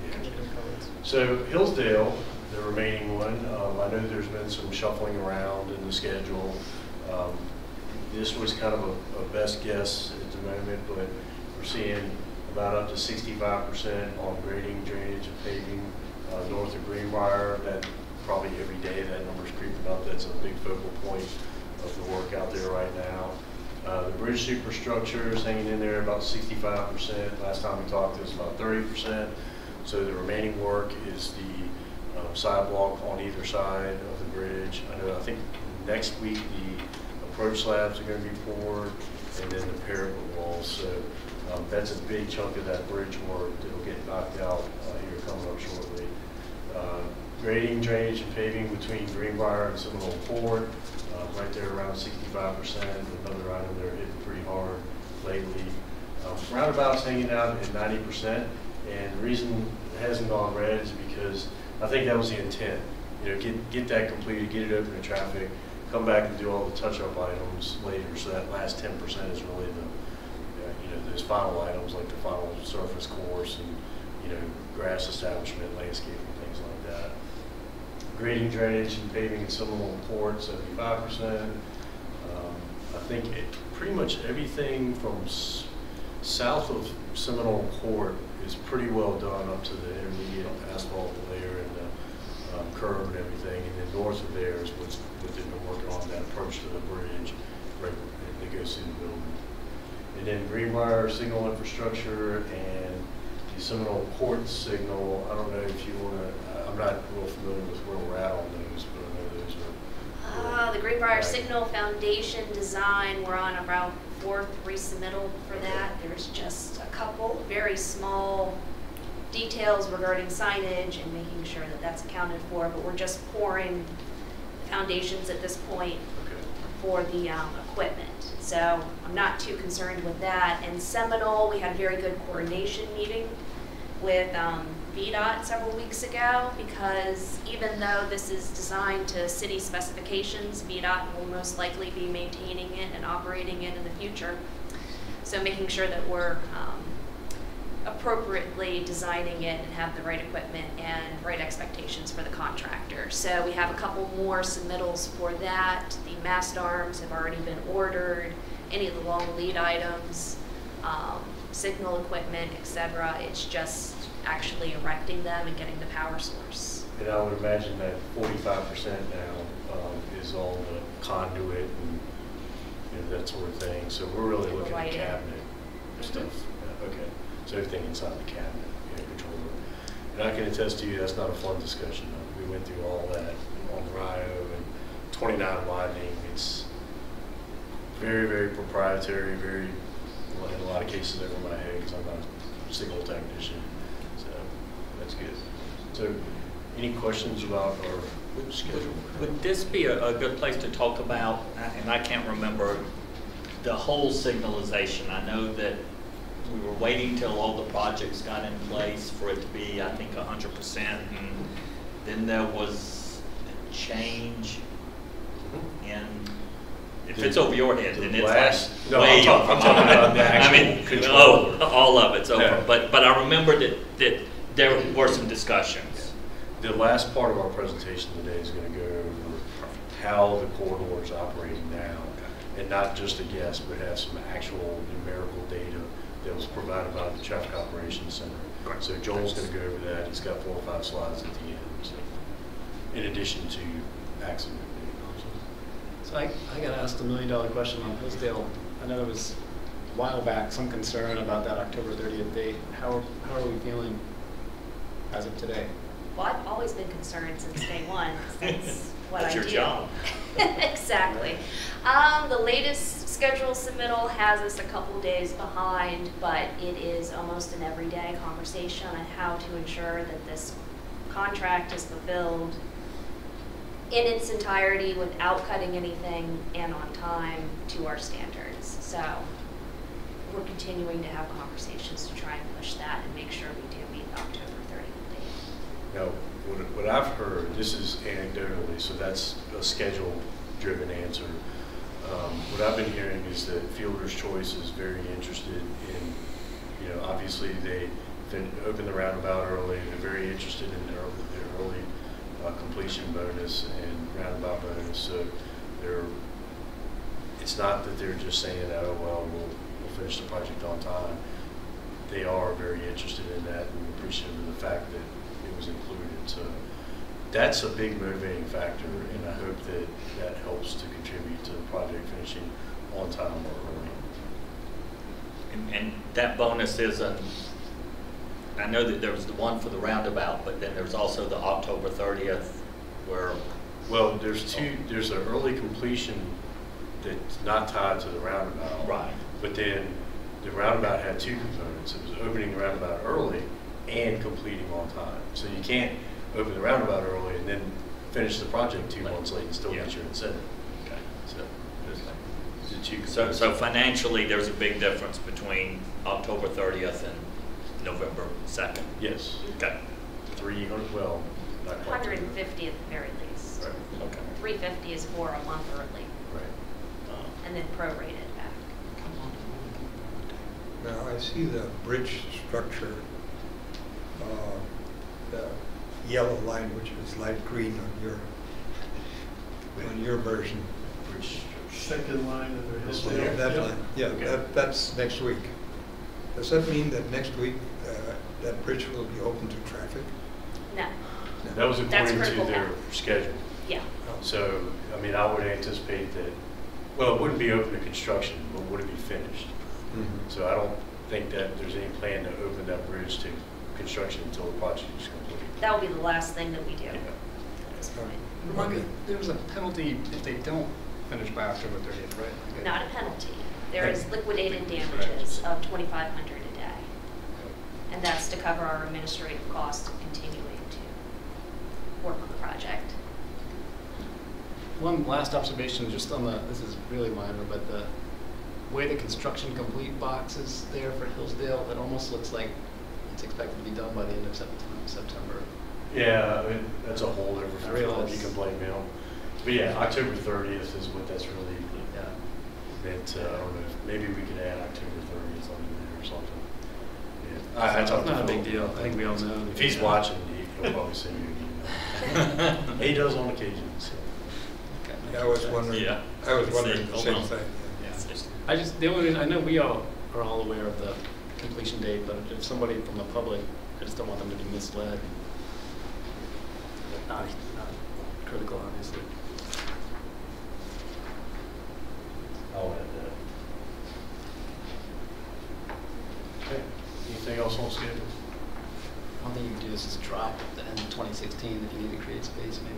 Yeah. Any comments? So Hillsdale, the remaining one, I know there's been some shuffling around in the schedule. This was kind of a best guess at the moment, but we're seeing about up to 65% on grading, drainage, and paving north of Greenbrier. That probably every day that number's creeping up. That's a big focal point of the work out there right now. The bridge superstructure is hanging in there about 65%. Last time we talked, it was about 30%. So the remaining work is the sidewalk on either side of the bridge. I think next week the approach slabs are going to be poured, and then the parapet walls. So that's a big chunk of that bridge work that'll get knocked out here coming up shortly. Grading, drainage, and paving between Greenbrier and Seminole Court, right there around 65%. Another item they're hitting pretty hard lately. Roundabouts hanging out at 90%, and the reason it hasn't gone red is because I think that was the intent. You know, get that completed, get it open to traffic, come back and do all the touch-up items later. So that last 10% is really the, those final items like the final surface course and grass establishment, landscaping, things like that. Grading, drainage, and paving in Seminole Court, 75%. I think pretty much everything from south of Seminole Court is pretty well done up to the intermediate asphalt layer and the curb and everything. And then north of there is what they've been working on, that approach to the bridge, right, that goes through the building. And then Greenbrier signal infrastructure and the Seminole Court signal. I don't know if you want to, I'm not real familiar with where we're at on those, but I know those are. The Greenbrier Signal Foundation design, we're on around 4th resubmittal for that. There's just a couple very small details regarding signage and making sure that that's accounted for, but we're just pouring foundations at this point for the equipment. So I'm not too concerned with that. And Seminole, we had a very good coordination meeting with VDOT several weeks ago, because even though this is designed to city specifications, VDOT will most likely be maintaining it and operating it in the future. So making sure that we're appropriately designing it and have the right equipment and right expectations for the contractor. So we have a couple more submittals for that. The mast arms have already been ordered, any of the long lead items, signal equipment, etc. It's just actually erecting them and getting the power source. And I would imagine that 45% now is all the conduit and that sort of thing. So we're really looking at cabinet stuff. Yeah, okay. So everything inside the cabinet, controller. And I can attest to you, that's not a fun discussion. We went through all that on the Rio and 29 widening. It's very, very proprietary, very, in a lot of cases over my head because I'm not a signal technician. So that's good. So any questions about our schedule? Would this be a good place to talk about, and I can't remember, the whole signalization? I know that we were waiting till all the projects got in place for it to be, I think, 100%, and then there was a change in, if it's over your head, then it's way over. I'm talking about the actual controller. All of it's over. Yeah. But I remember that there were some discussions. The last part of our presentation today is going to go over how the corridor is operating now, and not just a guess, but have some actual numerical data that was provided by the Traffic Operations Center. Right. So Joel's going to go over that. He's got 4 or 5 slides at the end, so, in addition to accident data. So I got asked $1 million question on Hillsdale. I know there was a while back some concern about that October 30th date. How are we feeling as of today? Well, I've always been concerned since day one. That's what I do. That's your job. Exactly. The latest schedule submittal has us a couple days behind, but it is almost an everyday conversation on how to ensure that this contract is fulfilled in its entirety without cutting anything and on time to our standards. So we're continuing to have conversations to try and push that and make sure we do meet the October 30th date. Now, what I've heard, this is anecdotally, so that's a schedule-driven answer. What I've been hearing is that Fielder's Choice is very interested in, obviously they opened the roundabout early. They're very interested in their early completion bonus and roundabout bonus. So it's not that they're just saying, oh, well, we'll finish the project on time. They are very interested in that and appreciative of the fact that it was included. So that's a big motivating factor, and I hope that helps to contribute to the project finishing on time or early. And that bonus isn't I know that there was the one for the roundabout, but then there's also the October 30th where, Well, there's an early completion that's not tied to the roundabout. Right. But then the roundabout had two components. It was opening the roundabout early and completing on time. So you can't open the roundabout early and then finish the project 2 months late and still get your incentive. okay. So there's the two So components. financially, there's a big difference between October 30th and November 2nd. Yes, Okay. 300, well, not quite. 150 at the very least. Right. Okay. 350 is for a month early, Right. and then prorated back. Now, I see the bridge structure, the yellow line, which is light green on your version. Which, Second line of the This Hillsdale. one? That Yep. line, yeah, Okay. that's next week. Does that mean that next week that bridge will be open to traffic? No, that was That's according to critical their now. schedule. yeah. So, I mean, I would anticipate that, well, it wouldn't be open to construction, but would it be finished? Mhm. So I don't think that there's any plan to open that bridge to construction until the project is complete. That will be the last thing that we do Yeah. at this point. Remind me, there's a penalty if they don't finish by October 30th, right? Okay. Not a penalty. There is liquidated damages of $2,500 a day. And that's to cover our administrative costs of continuing to work on the project. One last observation, just on the, this is really minor, but the way the construction complete box is there for Hillsdale, it almost looks like it's expected to be done by the end of September. Yeah, I mean, that's a whole different I thing. realize. You can blame me on. But yeah, October 30th is what that's really, Yeah. I don't know, maybe we could add October 30th on there or something. Yeah. I It's talked to not a Phil. big deal. I think we all know. If he's watching, he'll probably send you an email. He does on occasion, so. I was wondering, Yeah. I was wondering the Hold same on. thing. The only reason, I know we all are all aware of the completion date, but if somebody from the public, I just don't want them to be misled. Not critical, obviously. I'll add that. Okay, anything else on schedule? One thing you can do is just drop the end of 2016 if you need to create space, maybe.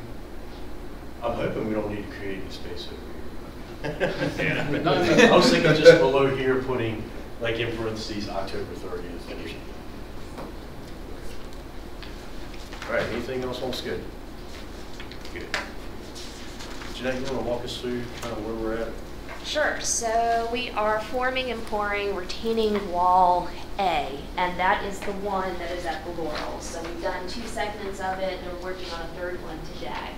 I'm hoping we don't need to create any space over here. Yeah. No, I was thinking just below here, putting, like in parentheses, October 30th. All right, anything else on schedule? Good. Jeanette, you want to walk us through kind of where we're at? Sure. So we are forming and pouring retaining wall A, and that is the one that is at the Laurel. So we've done 2 segments of it, and we're working on a 3rd one today.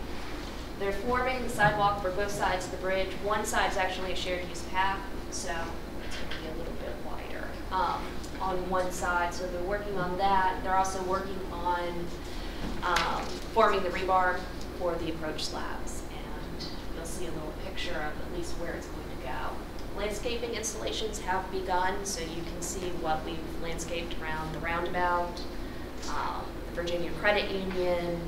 They're forming the sidewalk for both sides of the bridge. One side is actually a shared use path, so it's going to be a little bit wider on one side. So they're working on that. They're also working on forming the rebar for the approach slabs, and you'll see a little picture of at least where it's going to go. Landscaping installations have begun, so you can see what we've landscaped around the roundabout, the Virginia Credit Union,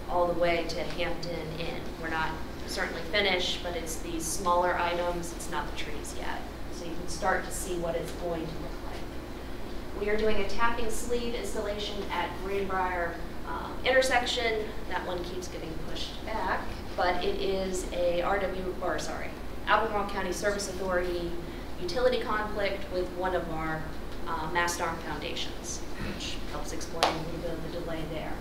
all the way to Hampton Inn. We're not certainly finished, but it's these smaller items. It's not the trees yet. So you can start to see what it's going to look like. We are doing a tapping sleeve installation at Greenbrier intersection. That one keeps getting pushed back, but it is a Albemarle County Service Authority utility conflict with one of our mast arm foundations, which helps explain a little bit of the delay there.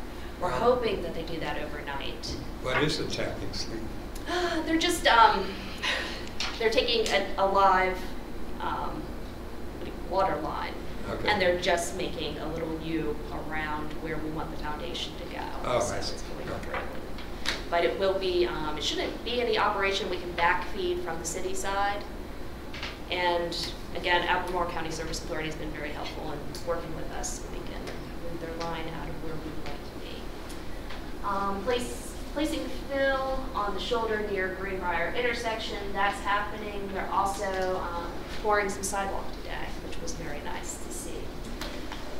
We're hoping that they do that overnight. What is a tapping sleeve? They're just, they're taking a live water line, Okay. and they're just making a little U around where we want the foundation to go. Oh, So I see. it's going Okay. through. But it will be, it shouldn't be any operation. We can backfeed from the city side. And again, Albemarle County Service Authority has been very helpful in working with us so we can move their line out of where we would like to be. Placing fill on the shoulder near Greenbrier intersection, that's happening. They're also pouring some sidewalk today, which was very nice to see.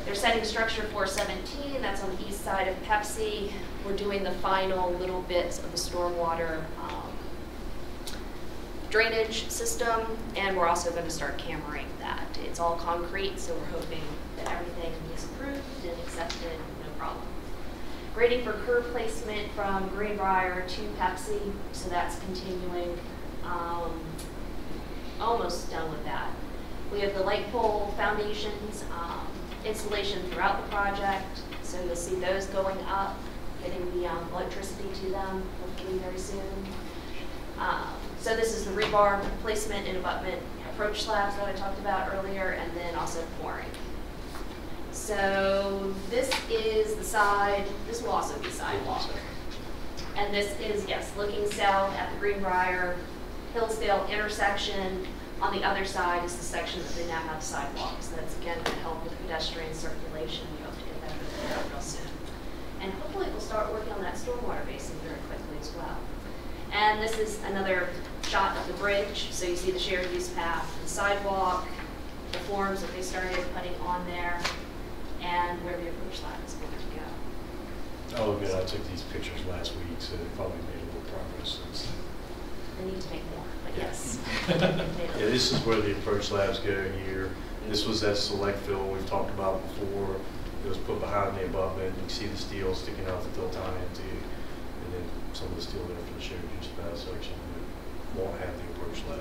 They're setting structure 417, that's on the east side of Pepsi. We're doing the final little bits of the stormwater drainage system, and we're also going to start cammering that. It's all concrete, so we're hoping that everything is approved and accepted, no problem. Grading for curb placement from Greenbrier to Pepsi, so that's continuing. Almost done with that. We have the light pole foundations, installation throughout the project, so you'll see those going up, getting the electricity to them hopefully very soon. So this is the rebar placement and abutment approach slabs that I talked about earlier, and then also pouring. So this is the side, this will also be sidewalk. And this is, yes, looking south at the Greenbrier Hillsdale intersection. On the other side is the section that they now have sidewalks. So that's again going to help with pedestrian circulation. We hope to get that moving out real soon. And hopefully we'll start working on that stormwater basin very quickly as well. And this is another shot of the bridge. So you see the shared use path, the sidewalk, the forms that they started putting on there, and where the approach slab is going to go. Oh, good. I took these pictures last week, so they probably made a little progress since. They need to make more, but yes. Yeah, this is where the approach slabs go here. This was that select fill we've talked about before. It was put behind the abutment. You can see the steel sticking out that they'll tie into, and then some of the steel there for the shared use path section that won't have the approach slab.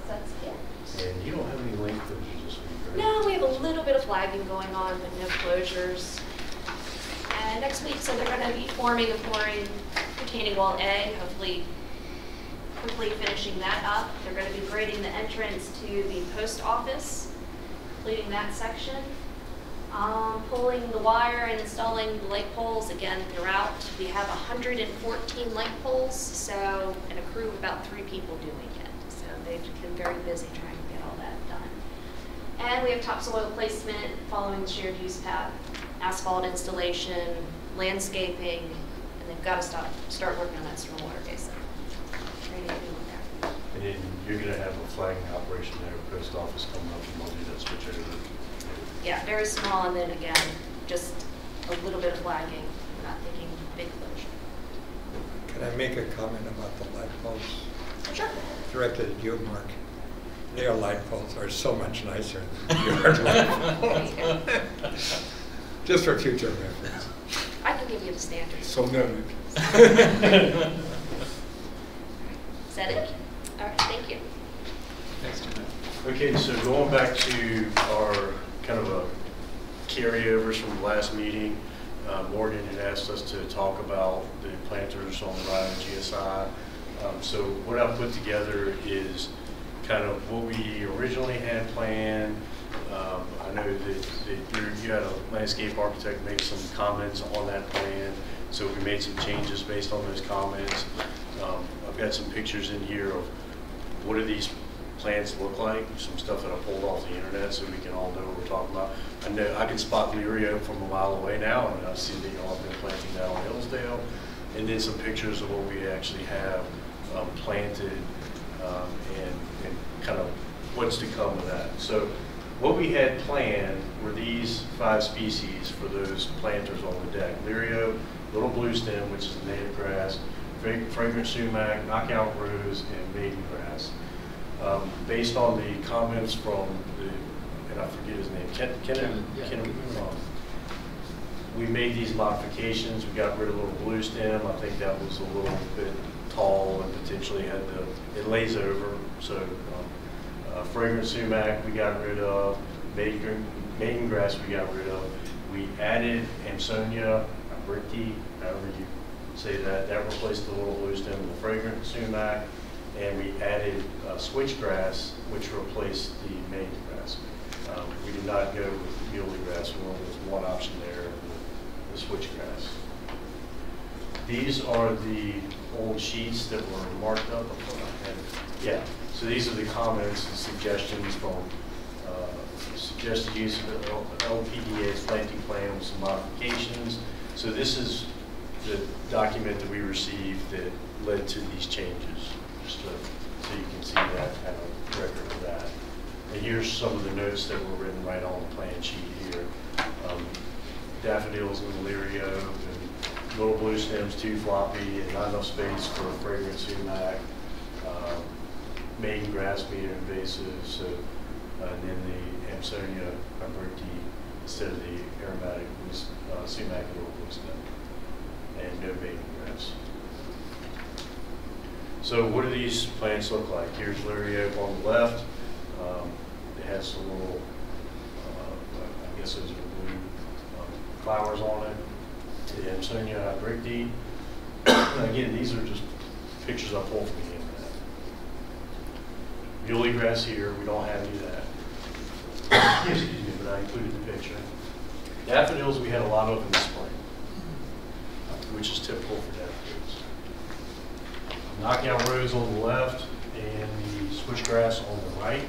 That's it. And you don't have any length closures this week, right? No, we have a little bit of flagging going on, but no closures. And next week, so they're going to be forming and pouring retaining wall A, hopefully quickly finishing that up. They're going to be grading the entrance to the post office, completing that section. Pulling the wire and installing the light poles again throughout. We have 114 light poles, so, and a crew of about 3 people doing it. So they've been very busy trying to get all that done. And we have topsoil placement following the shared use path, asphalt installation, landscaping, and they've got to start working on that stormwater basin. Ready to do there. And then you're going to have a flagging operation there, post office coming up, and we'll do that switch over. Yeah, very small, and then again, just a little bit of flagging. We're not thinking big closure. Can I make a comment about the light poles? Sure. Directed at you, Mark. Their light poles are so much nicer than your light poles. Just for future reference. I can give you the standards. So noted. Is that it? All right, thank you. Thanks, Jeanette. Okay, so going back to our kind of a carryovers from the last meeting, Morgan had asked us to talk about the planters on the Ryan GSI. So what I've put together is kind of what we originally had planned. I know that you had a landscape architect make some comments on that plan, so we made some changes based on those comments. I've got some pictures in here of what do these plants look like, some stuff that I pulled off the internet so we can all know what we're talking about. I know I can spot Lirio from a mile away now, and I see that y'all have been planting that on Hillsdale, and then some pictures of what we actually have planted and kind of what's to come with that. So what we had planned were these 5 species for those planters on the deck. Lirio, little blue stem, which is a native grass, fragrant sumac, knockout rose, and maiden grass. Based on the comments from the, and I forget his name, Ken, we made these modifications. We got rid of a little blue stem. I think that was a little bit tall and potentially had it lays over. So fragrant sumac we got rid of, maiden grass we got rid of. We added Amsonia abrici, however you say that. That replaced the little blue stem with the fragrant sumac. And we added switchgrass, which replaced the maiden grass. We did not go with muley grass. We went with one option there, the switchgrass. These are the old sheets that were marked up. Yeah, so these are the comments and suggestions from suggested use of LPDA's planting plan with some modifications. So this is the document that we received that led to these changes. So you can see that, have a record of that. And here's some of the notes that were written right on the plan sheet here. Daffodils and Lirio, and little blue stems, too floppy, and not enough space for a fragrant sumac. Maiden grass being invasive, so and then the Amsonia arboricti instead of the aromatic sumac and little blue stem, and no maiden grass. So what do these plants look like? Here's Liriope on the left. It has a little, I guess those are blue flowers on it. The Amsonia arboricti. Again, these are just pictures I pulled from the internet. Muhly grass here, we don't have any of that. Excuse me, but I included the picture. Daffodils we had a lot of in the spring, which is typical for daffodils. Knockout rose on the left and the switchgrass on the right.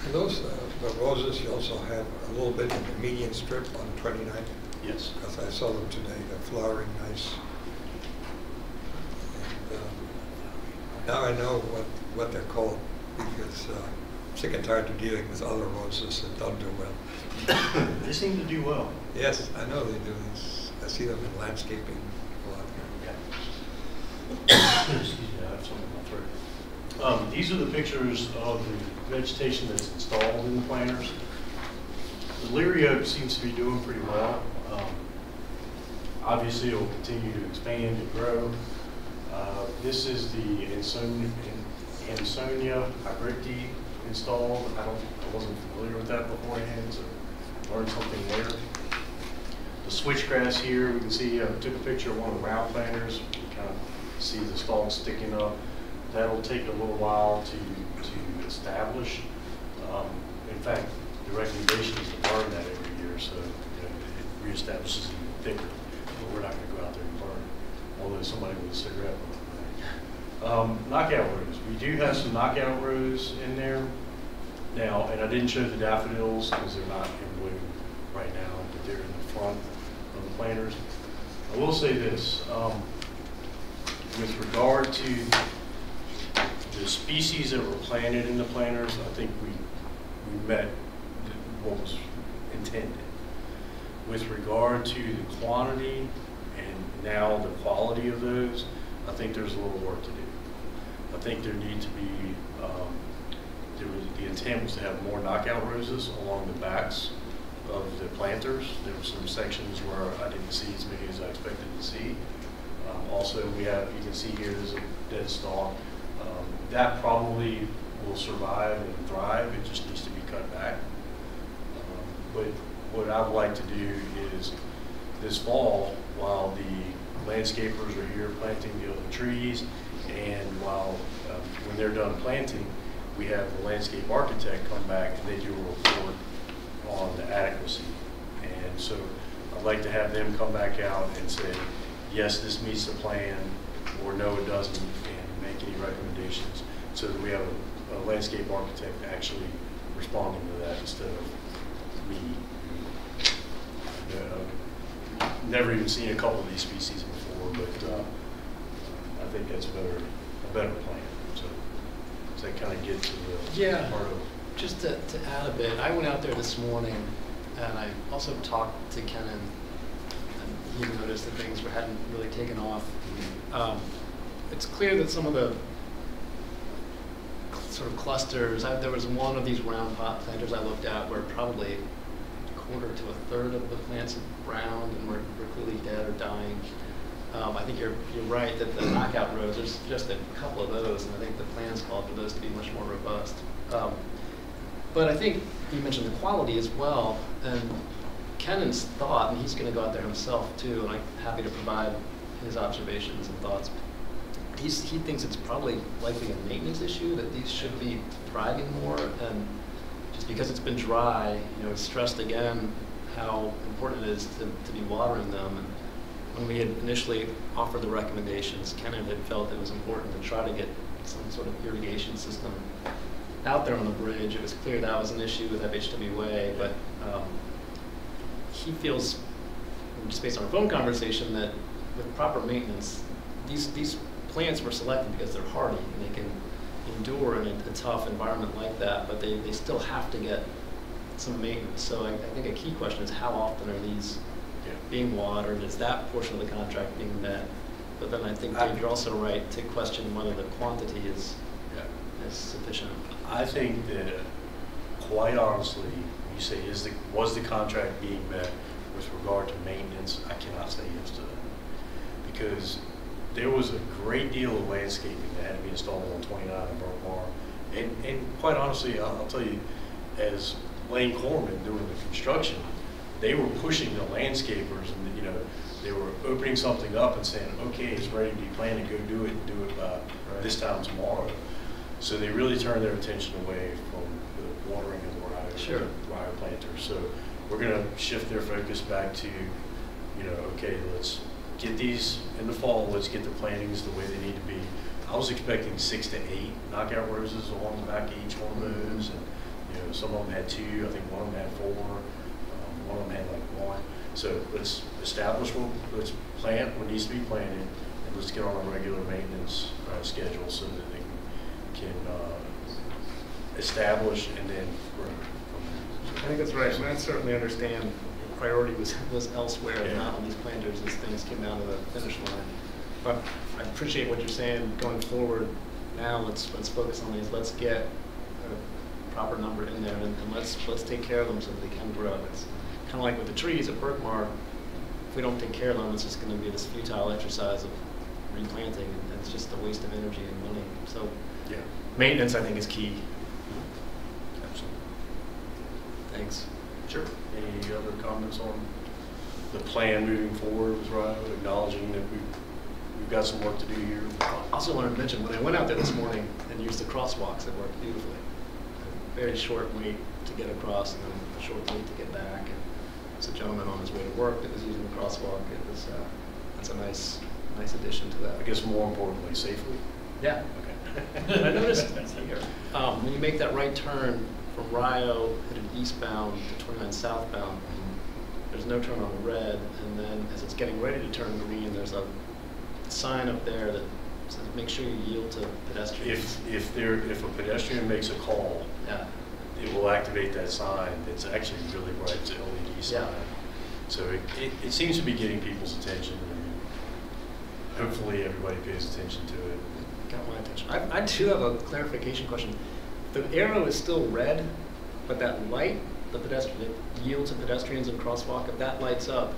And those, the roses, you also have a little bit in the median strip on 29th. Yes. Because I saw them today, they're flowering nice. And, now I know what they're called, because I'm sick and tired of dealing with other roses that don't do well. They seem to do well. Yes, I know they do. I see them in landscaping a lot. Excuse me, I have something in my throat. These are the pictures of the vegetation that's installed in the planters. The Liriope seems to be doing pretty well. Obviously, it will continue to expand and grow. This is the Amsonia arboricti installed. I wasn't familiar with that beforehand, so I learned something there. The switchgrass here, we can see I took a picture of one of the round planters. You kind of see the stalks sticking up. That'll take a little while to establish. In fact, the recommendation is to burn that every year, so it reestablishes even thicker. But we're not going to go out there and burn, although somebody with a cigarette will. Knockout rose. We do have some knockout rose in there now, and I didn't show the daffodils because they're not in bloom right now, but they're in the front of the planters. I will say this, with regard to the species that were planted in the planters, I think we met what was intended. With regard to the quantity and now the quality of those, I think there's a little work to do. I think there need to be, the intent was to have more knockout roses along the backs of the planters. There were some sections where I didn't see as many as I expected to see. Also, we have, you can see here, there's a dead stalk. That probably will survive and thrive. It just needs to be cut back. But what I would like to do is this fall, while the landscapers are here planting the other trees, and while when they're done planting, we have the landscape architect come back and they do a report on the adequacy. And so I'd like to have them come back out and say, yes, this meets the plan, or no, it doesn't, and make any recommendations, so that we have a landscape architect actually responding to that instead of me. Never even seen a couple of these species before, but I think that's a better plan. So does that kind of get to the part of? Just to add a bit, I went out there this morning, and I also talked to Kenan, and he noticed that things hadn't really taken off. It's clear that some of the sort of clusters, there was one of these round pot planters I looked at where probably a quarter to a third of the plants had browned and were clearly dead or dying. I think you're right that the knockout rows, there's just a couple of those, and I think the plans called for those to be much more robust. But I think you mentioned the quality as well, and Kenan's thought, and he's going to go out there himself too, and I'm happy to provide his observations and thoughts. He thinks it's probably likely a maintenance issue, that these should be thriving more, and just because it's been dry, it's stressed again how important it is to be watering them. And when we had initially offered the recommendations, Kenan had felt it was important to try to get some sort of irrigation system out there on the bridge. It was clear that was an issue with FHW Way, but he feels, just based on our phone conversation, that with proper maintenance, these plants were selected because they're hardy and they can endure in a tough environment like that, but they still have to get some maintenance. So I think a key question is how often are these being watered? Is that portion of the contract being met? But then I think, Dave, you're also right to question whether the quantity is sufficient. I think that, quite honestly, you say, was the contract being met with regard to maintenance? I cannot say yes to that. Because there was a great deal of landscaping that had to be installed on 29 in Burkmar. And quite honestly, I'll tell you, as Lane Corman doing the construction, they were pushing the landscapers, and they were opening something up and saying, okay, it's ready to be planted, go do it, and do it by this time tomorrow. So they really turned their attention away from the watering of the rye planters. So we're going to shift their focus back to, okay, let's get these in the fall, let's get the plantings the way they need to be. I was expecting 6 to 8 knockout roses along the back of each one of those, and some of them had 2. I think one of them had 4. One of them had like 1. So let's establish let's plant what needs to be planted, and let's get on a regular maintenance schedule so that they can establish and then grow. I think that's right. I mean, I certainly understand the priority was elsewhere, not on these planters as things came down to the finish line. But I appreciate what you're saying going forward. Now let's focus on these. Let's get a proper number in there, and let's take care of them so that they can grow. It's kind of like with the trees at Burkmar. If we don't take care of them, it's just going to be this futile exercise of replanting, and it's just a waste of energy and money. So maintenance, I think, is key. Absolutely. Thanks. Sure. Any other comments on the plan moving forward with Ryo, acknowledging that we've got some work to do here? I also wanted to mention, when I went out there this morning and used the crosswalks, it worked beautifully. A very short wait to get across, and then a short wait to get back. And there's a gentleman on his way to work that was using the crosswalk. It was that's a nice addition to that. I guess more importantly, safely. Yeah. Okay. I noticed here, when you make that right turn from Ryo headed eastbound to 29 southbound, there's no turn on red, and then as it's getting ready to turn green, there's a sign up there that says, make sure you yield to pedestrians. If a pedestrian makes a call, it will activate that sign. It's actually really bright. It's an LED sign. Yeah. So it seems to be getting people's attention, and hopefully everybody pays attention to it. Got my attention. I do have a clarification question. The arrow is still red, but that light, the pedestrian, yield to pedestrians and crosswalk, if that lights up,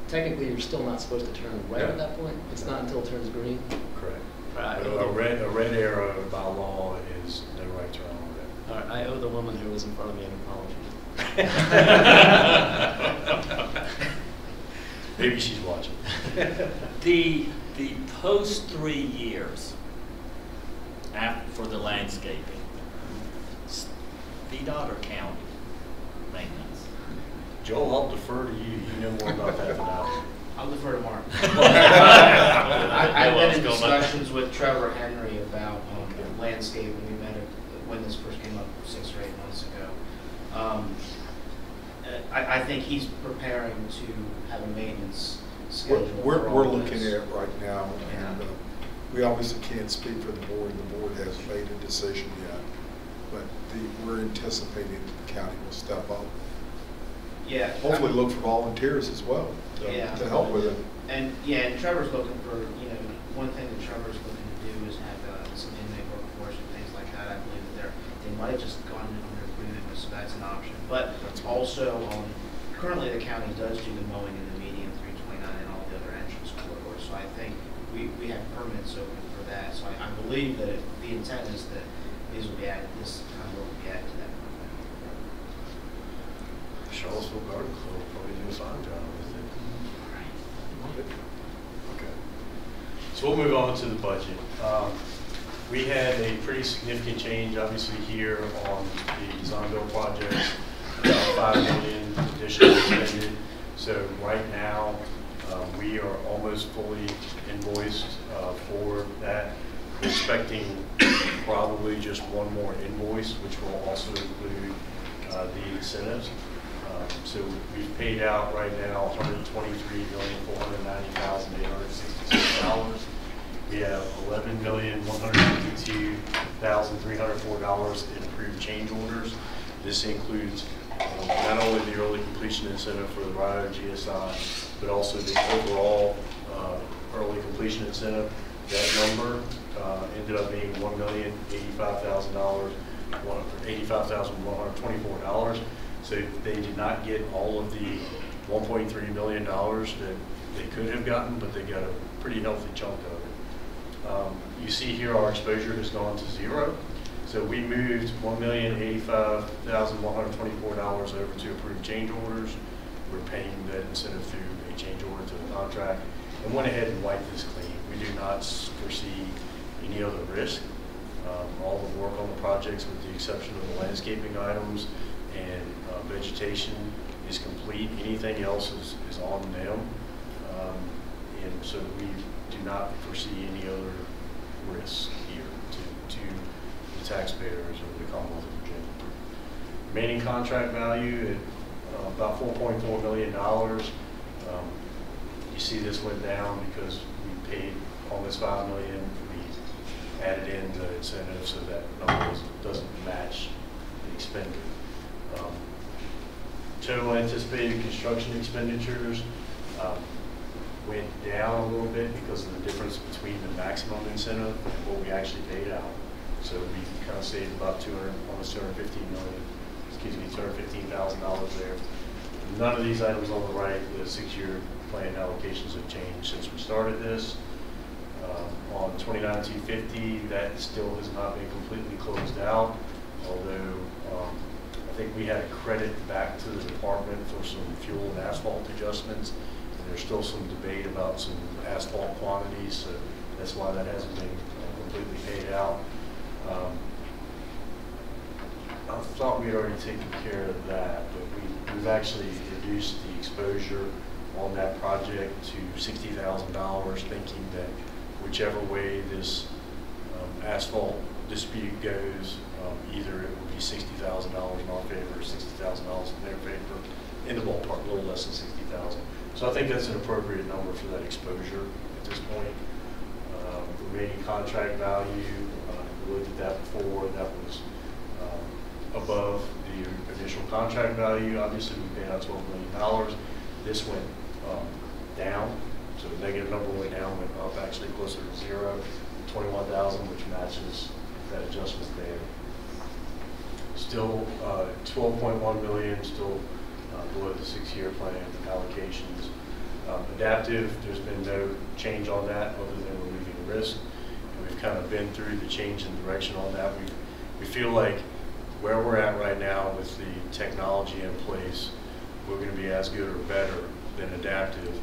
technically you're still not supposed to turn right at that point. It's not until it turns green. Correct. Right. A red arrow by law is no right turn on red. All right. I owe the woman who was in front of me an apology. Maybe she's watching. The post 3 years for the landscaping, VDOT or county maintenance? Joel, I'll defer to you. You know more about that than I I'll defer to Mark. I've been in discussions with Trevor Henry about landscaping. We met when this first came up 6 or 8 months ago. I think he's preparing to have a maintenance schedule. We're looking at it right now, and we obviously can't speak for the board. The board hasn't made a decision yet, but we're anticipating that the county will step up. Yeah. Hopefully look for volunteers as well to help with it. And Trevor's looking for, one thing that Trevor's looking to do is have some inmate workforce and things like that. I believe that they might have just gone under agreement with, so that's an option. But also, currently the county does do the mowing in the median 329 and all the other entrance corridors. So I think we have permits open for that. So I believe that the intent is that these will be added, this kind of work will be added to that program. Charlottesville Garden Club will probably do a fine job with it. Okay. So we'll move on to the budget. We had a pretty significant change, obviously, here on the Zonville projects. About $5 million additional expended. So right now, we are almost fully invoiced for that. We're expecting probably just one more invoice, which will also include the incentives. So we've paid out right now $123,490,866. We have $11,152,304 in approved change orders. This includes not only the early completion incentive for the RIO GSI, but also the overall early completion incentive. That number ended up being $1,085,000, $85,124. So they did not get all of the $1.3 million that they could have gotten, but they got a pretty healthy chunk of it. You see here our exposure has gone to zero. So we moved $1,085,124 over to approved change orders. We're paying that incentive through a change order to the contract, and went ahead and wiped this clean. We do not foresee any other risk. All the work on the projects, with the exception of the landscaping items and vegetation, is complete. Anything else is on them. And so we do not foresee any other risks here to the taxpayers of the Commonwealth of Virginia. Remaining contract value at about $4.4 million. You see this went down because we paid almost $5 million. We added in the incentive so that number doesn't match the expended. Total anticipated construction expenditures went down a little bit because of the difference between the maximum incentive and what we actually paid out. So we kind of saved about almost $215,000 there. None of these items on the right, the 6-year plan allocations, have changed since we started this. On 29-250, that still has not been completely closed out, although I think we had a credit back to the department for some fuel and asphalt adjustments. And there's still some debate about some asphalt quantities, so that's why that hasn't been completely paid out. I thought we had already taken care of that, but we've actually reduced the exposure on that project to $60,000, thinking that whichever way this asphalt dispute goes, either it will be $60,000 in our favor or $60,000 in their favor, in the ballpark, a little less than $60,000. So I think that's an appropriate number for that exposure at this point. Remaining contract value, we looked at that before, that was above the initial contract value. Obviously, we paid out $12 million. This went down, so the negative number went down, went up actually closer to zero, 21,000, which matches that adjustment there. Still 12.1 million, still below the 6-year plan allocations. Adaptive, there's been no change on that other than removing risk. And we've kind of been through the change in direction on that. We feel like where we're at right now with the technology in place, we're going to be as good or better than Adaptive,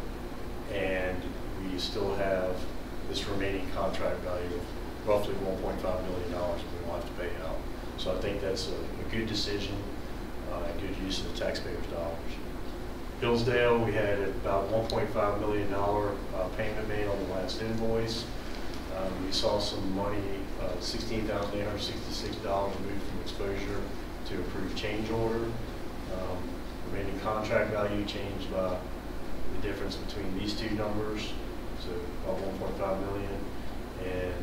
and we still have this remaining contract value of roughly $1.5 million that we will have to pay out. So I think that's a good decision, a good use of the taxpayers' dollars. Hillsdale, we had about $1.5 million payment made on the last invoice. We saw some money, $16,866 moved from exposure to approved change order. Remaining contract value changed by the difference between these two numbers, so about $1.5 million, and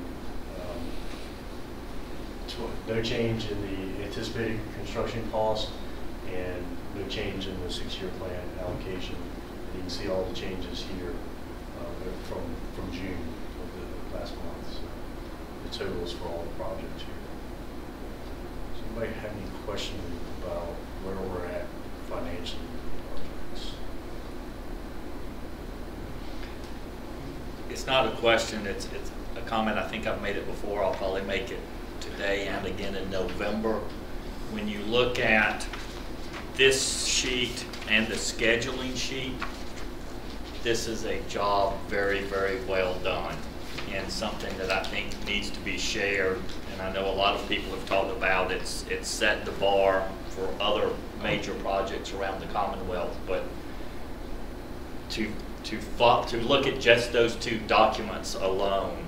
no change in the anticipated construction cost, and no change in the 6-year plan allocation. And you can see all the changes here from June of the last month. So the totals for all the projects here. Does anybody have any questions about where we're at financially with the projects? It's not a question, it's a comment. I think I've made it before. I'll probably make it today and again in November. When you look at this sheet and the scheduling sheet, this is a job very, very well done, and something that I think needs to be shared. And I know a lot of people have talked about it's set the bar for other major projects around the Commonwealth, but to look at just those two documents alone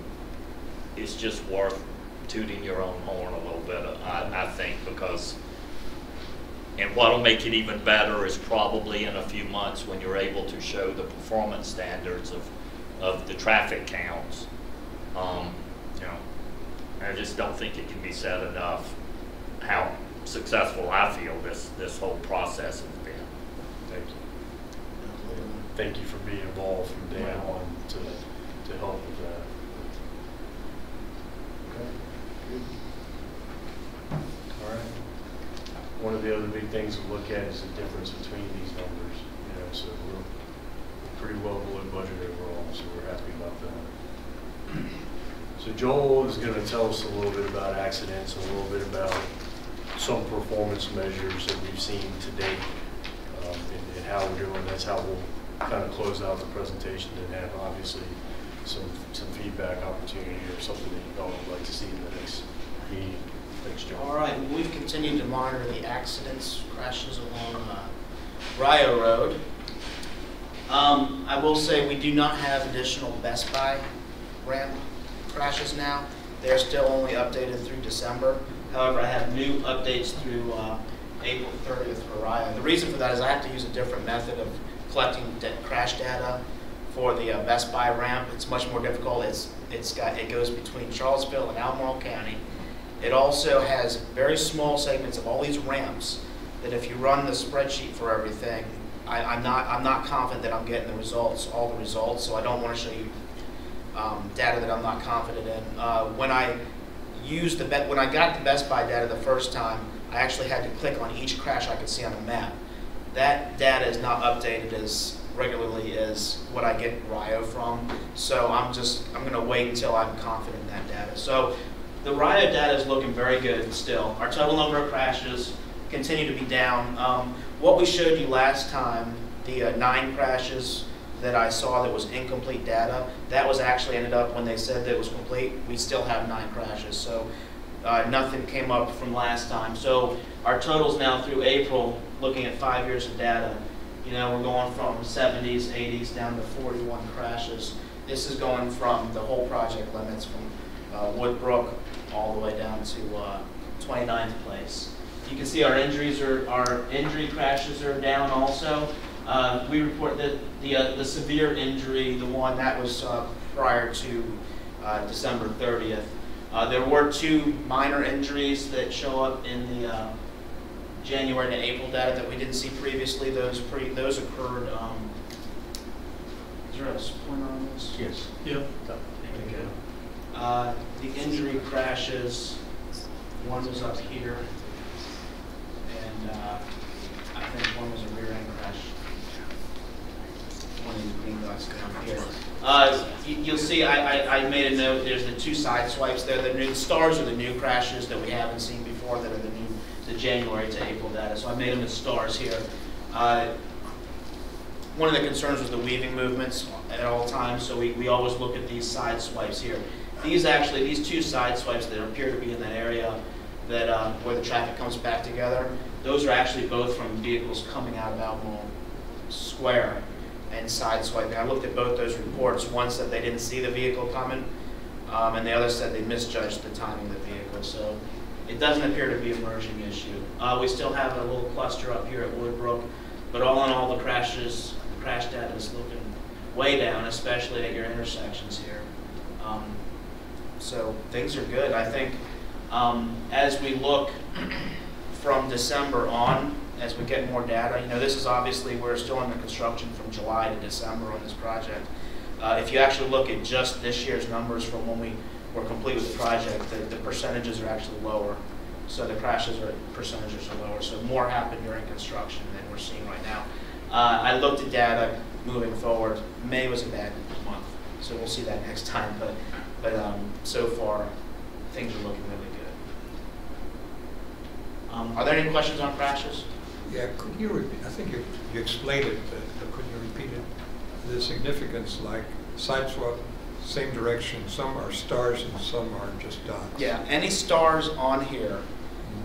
is just worth tooting your own horn a little bit, I think, because, and what'll make it even better is probably in a few months when you're able to show the performance standards of the traffic counts. You know, I just don't think it can be said enough how successful I feel this whole process has been. Thank you. Thank you for being involved from day on to help with that. Okay, good. All right. One of the other big things we look at is the difference between these numbers. You know, so we're pretty well below budget overall, so we're happy about that. So Joel is going to tell us a little bit about accidents and a little bit about some performance measures that we've seen to date and how we're doing. That's how we'll kind of close out the presentation and have obviously some feedback opportunity or something that you all would like to see in the next meeting. Thanks, Joel. All right, we've continued to monitor the accidents, crashes along Rio Road. I will say we do not have additional Best Buy ramp crashes now. They're still only updated through December. However, I have new updates through April 30th for Rio. The reason for that is I have to use a different method of collecting crash data for the Best Buy ramp. It's much more difficult. It goes between Charlottesville and Albemarle County. It also has very small segments of all these ramps that if you run the spreadsheet for everything, I'm not confident that I'm getting all the results, so I don't want to show you data that I'm not confident in. When I got the Best Buy data the first time, I actually had to click on each crash I could see on the map. That data is not updated as regularly as what I get Rio from, so I'm going to wait until I'm confident in that data. So the Rio data is looking very good still. Our total number of crashes continue to be down. What we showed you last time, the 9 crashes that I saw that was incomplete data, that was actually ended up when they said that it was complete, we still have 9 crashes. So nothing came up from last time. So our totals now through April, looking at 5 years of data, you know, we're going from 70s, 80s down to 41 crashes. This is going from the whole project limits from Woodbrook all the way down to 29th place. You can see our injury crashes are down also. We report that the severe injury, the one that was prior to December 30th. There were 2 minor injuries that show up in the January to April data that we didn't see previously. Those occurred. Is there a pointer on this? Yes. Yep. There we go. The injury crashes, one was up here, and I think one was a rear end crash. One of these green dots down here. You'll see I made a note, there's the 2 side swipes there. The stars are the new crashes that we haven't seen before that are the January to April data. So I made them as stars here. One of the concerns was the weaving movements at all times, so we always look at these side swipes here. These 2 side swipes that appear to be in that area that where the traffic comes back together, those are actually both from vehicles coming out of Albemarle Square and side swiping. I looked at both those reports. One said they didn't see the vehicle coming, and the other said they misjudged the timing of the vehicle. So it doesn't appear to be a merging issue. We still have a little cluster up here at Woodbrook, but all in all, the crash data is looking way down, especially at your intersections here. So things are good. I think as we look from December on, as we get more data, you know, this is obviously, we're still under construction from July to December on this project. If you actually look at just this year's numbers from when we were complete with the project, the percentages are actually lower. So the percentages are lower. So more happened during construction than we're seeing right now. I looked at data moving forward. May was a bad month, so we'll see that next time. But so far, things are looking really good. Are there any questions on crashes? Yeah, could you repeat, I think you explained it, but could you repeat it? The significance, like side swap, same direction, some are stars and some are just dots. Yeah, any stars on here.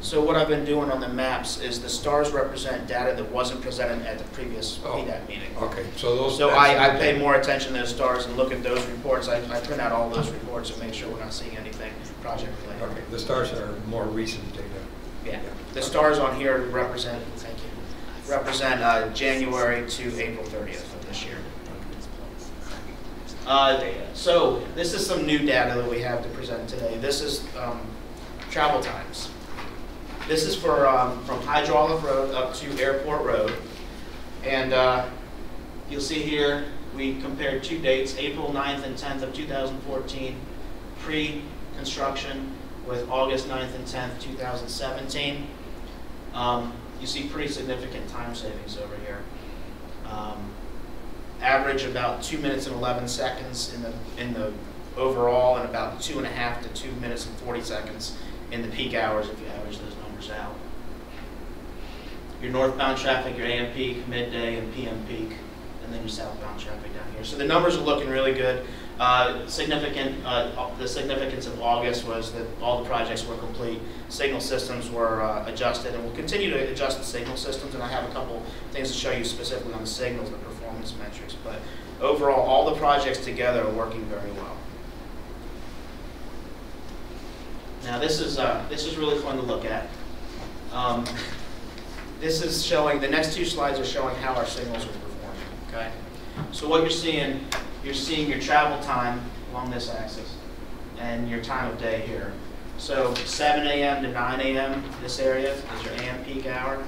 So what I've been doing on the maps is the stars represent data that wasn't presented at the previous PDAT meeting. Okay, so those. So I pay more attention to those stars and look at those reports. I print out all those reports and make sure we're not seeing anything project related. Okay, the stars are more recent data. Yeah, the stars on here represent, thank you, represent January to April 30th of this year. So this is some new data that we have to present today. This is travel times. This is for from Hydraulic Road up to Airport Road. And you'll see here, we compared two dates, April 9th and 10th of 2014, pre-construction, with August 9th and 10th, 2017. You see pretty significant time savings over here. Average about 2 minutes and 11 seconds in the overall, and about 2.5 to 2 minutes and 40 seconds in the peak hours if you average those numbers out. Your northbound traffic, your AM peak, midday, and PM peak, and then your southbound traffic down here. So the numbers are looking really good. The significance of August was that all the projects were complete, signal systems were adjusted, and we'll continue to adjust the signal systems, and I have a couple things to show you specifically on the signals, the performance metrics, but overall, all the projects together are working very well. Now this is really fun to look at. This is showing, the next two slides are showing how our signals are performing, okay? So what you're seeing your travel time along this axis and your time of day here. So 7 a.m. to 9 a.m. this area is your AM peak hour.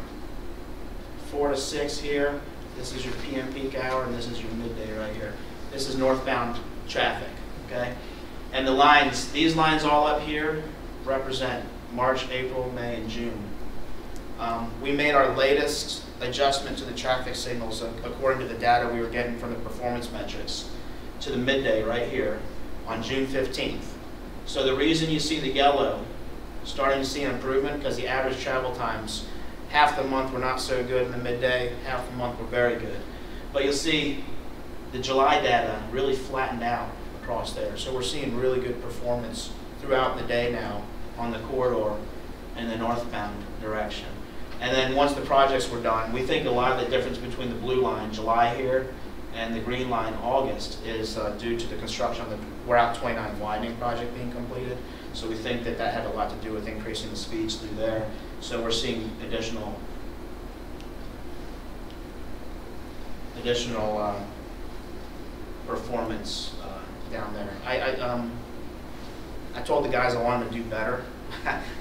4 to 6 here, this is your PM peak hour, and this is your midday right here. This is northbound traffic, okay? And the lines, these lines all up here represent March, April, May, and June. We made our latest adjustment to the traffic signals according to the data we were getting from the performance metrics to the midday right here on June 15th. So the reason you see the yellow starting to see an improvement, because the average travel times, half the month were not so good in the midday, half the month were very good. But you'll see the July data really flattened out across there. So we're seeing really good performance throughout the day now on the corridor in the northbound direction. And then once the projects were done, we think a lot of the difference between the blue line, July here, and the green line, August, is due to the construction of the Route 29 widening project being completed. So we think that that had a lot to do with increasing the speeds through there. So we're seeing additional performance down there. I told the guys I wanted to do better.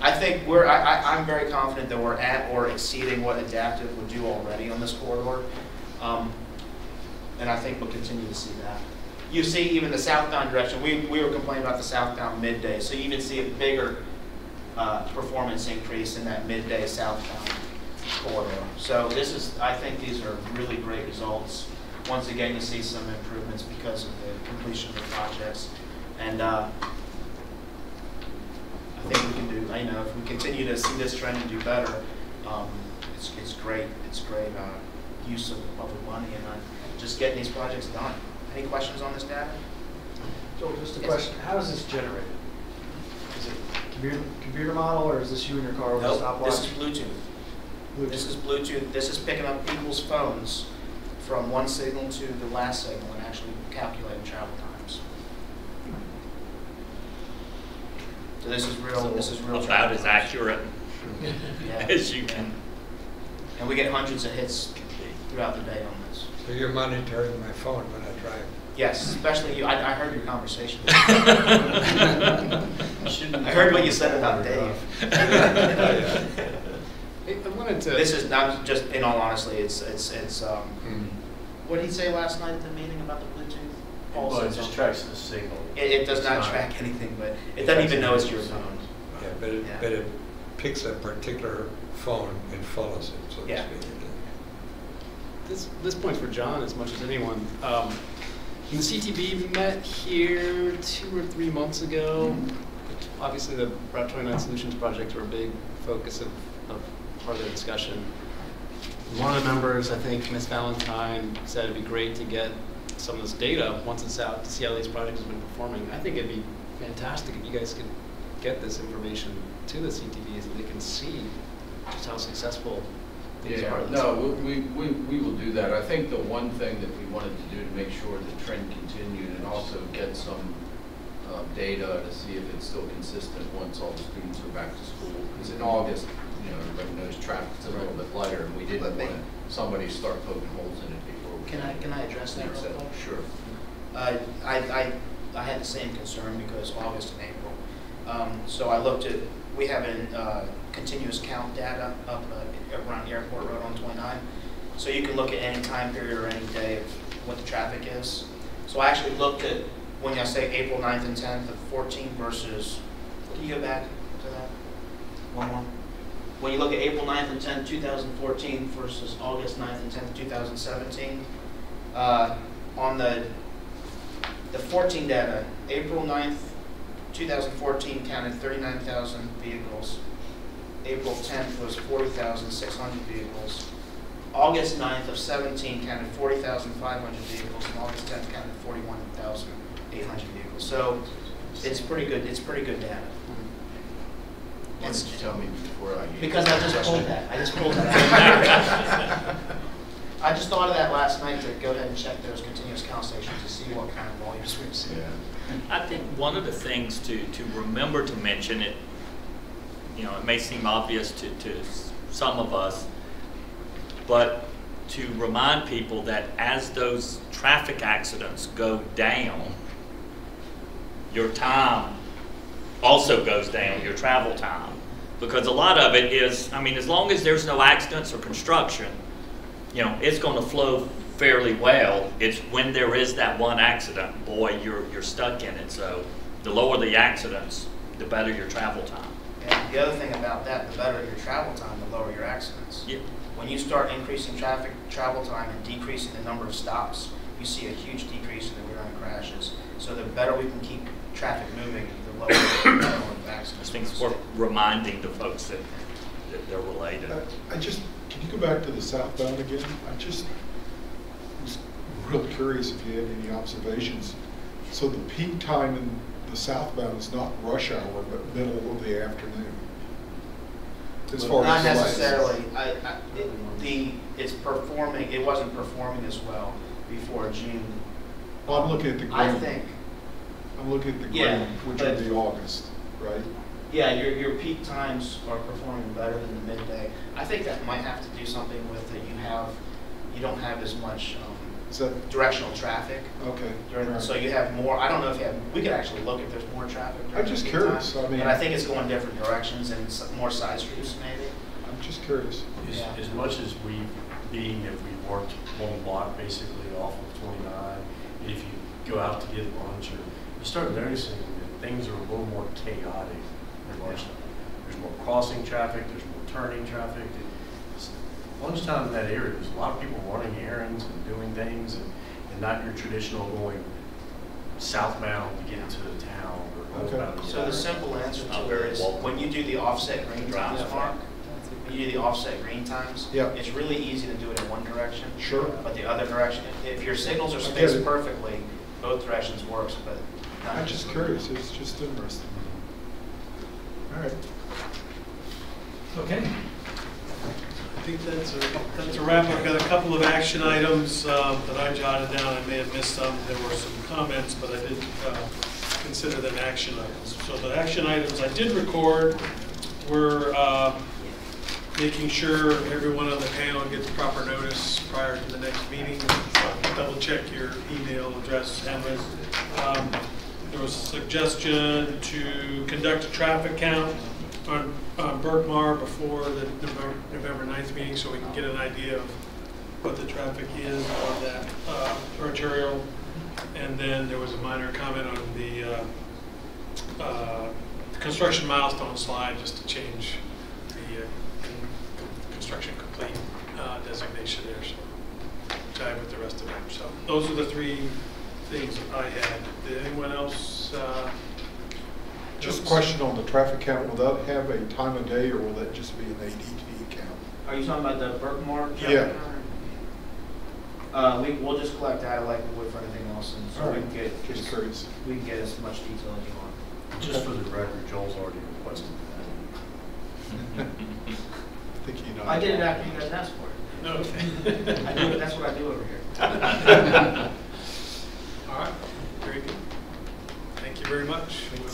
I think I'm very confident that we're at or exceeding what Adaptive would do already on this corridor. And I think we'll continue to see that. You see even the southbound direction, we were complaining about the southbound midday, so you even see a bigger performance increase in that midday southbound corridor. So I think these are really great results. Once again, you see some improvements because of the completion of the projects. And I think we can do, if we continue to see this trend and do better, it's great. It's great use of public money and just getting these projects done. Any questions on this data? Joel, just a question. How is this generated? Is it computer model, or is this you in your car with a stopwatch? This is Bluetooth. This is Bluetooth. This is picking up people's phones from one signal to the last signal and actually calculating travel times. So this is real. About as accurate Yeah. as you can. And we get hundreds of hits throughout the day on this. So you're monitoring my phone when I drive? Yes, especially you. I heard your conversation. I heard what you said about Dave. I wanted to. This is not just, in all honesty, it's what did he say last night at the meeting about the Bluetooth? Well, it just tracks the signal. It does not track anything, but it doesn't even know it's your phone. Yeah, but it picks a particular phone and follows it, so to Yeah. speak. This point's for John as much as anyone. When the CTB met here 2 or 3 months ago, obviously the Route 29 Solutions projects were a big focus of part of the discussion. One of the members, I think Ms. Valentine, said it'd be great to get some of this data once it's out to see how these projects have been performing. I think it'd be fantastic if you guys could get this information to the CTB so they can see just how successful these are. No, we will do that. I think the one thing that we wanted to do to make sure the trend continued and also get some data to see if it's still consistent once all the students are back to school. Because in August, everybody knows traffic's a little bit lighter, and we didn't want somebody start poking holes in it before. Can I address that real quick? Sure. I had the same concern because August and April, So I looked at, we have continuous count data up around Airport Road on 29. So you can look at any time period or any day of what the traffic is. So I actually looked at, when I say April 9th and 10th of 14 versus, can you go back to that? One more. When you look at April 9th and 10th, 2014 versus August 9th and 10th, 2017, on the 14 data, April 9th, 2014 counted 39,000 vehicles. April 10th was 40,600 vehicles. August 9th of 17 counted 40,500 vehicles, and August 10th counted 41,800 vehicles. So it's pretty good. It's pretty good data. Why didn't you tell me before I? Because I just pulled that. I just pulled that. I just thought of that last night to go ahead and check those continuous count stations to see what kind of volumes we've seen. Yeah. I think one of the things to remember to mention, it, you know, it may seem obvious to some of us, but to remind people that as those traffic accidents go down, your time also goes down, your travel time. Because a lot of it is, I mean, as long as there's no accidents or construction, you know, it's going to flow fairly well. It's when there is that one accident, boy, you're stuck in it. So the lower the accidents, the better your travel time. And the other thing about that, the better your travel time, the lower your accidents. Yeah. When you start increasing travel time and decreasing the number of stops, you see a huge decrease in the rear-end crashes. So the better we can keep traffic moving, the lower the number of I accidents. think it's worth reminding the folks that they're related. Can you go back to the southbound again? I just was real curious if you had any observations. So the peak time in the southbound is not rush hour, but middle of the afternoon. As far Not as necessarily. It's performing. It wasn't performing as well before June. Well, I'm looking at the green. I think. I'm looking at the green, Yeah, which but- would be August, right? Yeah, your peak times are performing better than the midday. I think that might have to do something with that you don't have as much Is that directional traffic. okay? During, Right. so you have more. I don't know if you have. We could actually look if there's more traffic. I'm just during peak curious, time, I mean- and I think it's going different directions and more side streets maybe. I'm just curious. As much as we, being that we worked one block basically off of 29, if you go out to get lunch, or you start noticing that things are a little more chaotic at lunchtime. There's more crossing traffic, there's more turning traffic. Lunchtime in that area, there's a lot of people running errands and doing things, and not your traditional going southbound to get into the town or Okay. northbound. So the simple answer Not to very it is welcome. when you do the offset green times, Drive. Mark. When you do the offset green times, Yeah. it's really easy to do it in one direction. Sure. But the other direction, if your signals are I get spaced it. perfectly, both directions works. But not I'm just curious. It's just interesting. All right. Okay. I think that's a wrap. I've got a couple of action items that I jotted down. I may have missed some. There were some comments, but I did consider them action items. So the action items I did record were making sure everyone on the panel gets proper notice prior to the next meeting. Double check your email address, Henry. There was a suggestion to conduct a traffic count on Berkmar before the November 9th meeting, so we can get an idea of what the traffic is on that arterial. And then there was a minor comment on the construction milestone slide, just to change the construction complete designation there, so jive with the rest of them. So those are the three things I had. Did anyone else? Just a question on the traffic count. Will that have a time of day, or will that just be an ADT count? Are you talking about the Berkmar? Yeah. We'll just collect data like we would for anything else, and so All we right. can get Just curious. we can get as much detail as you want. Just for the record, Joel's already requested that. I think you know. I did it after you guys asked for it. No. I do it. That's what I do over here. All right. Very good. Thank you very much. We'll,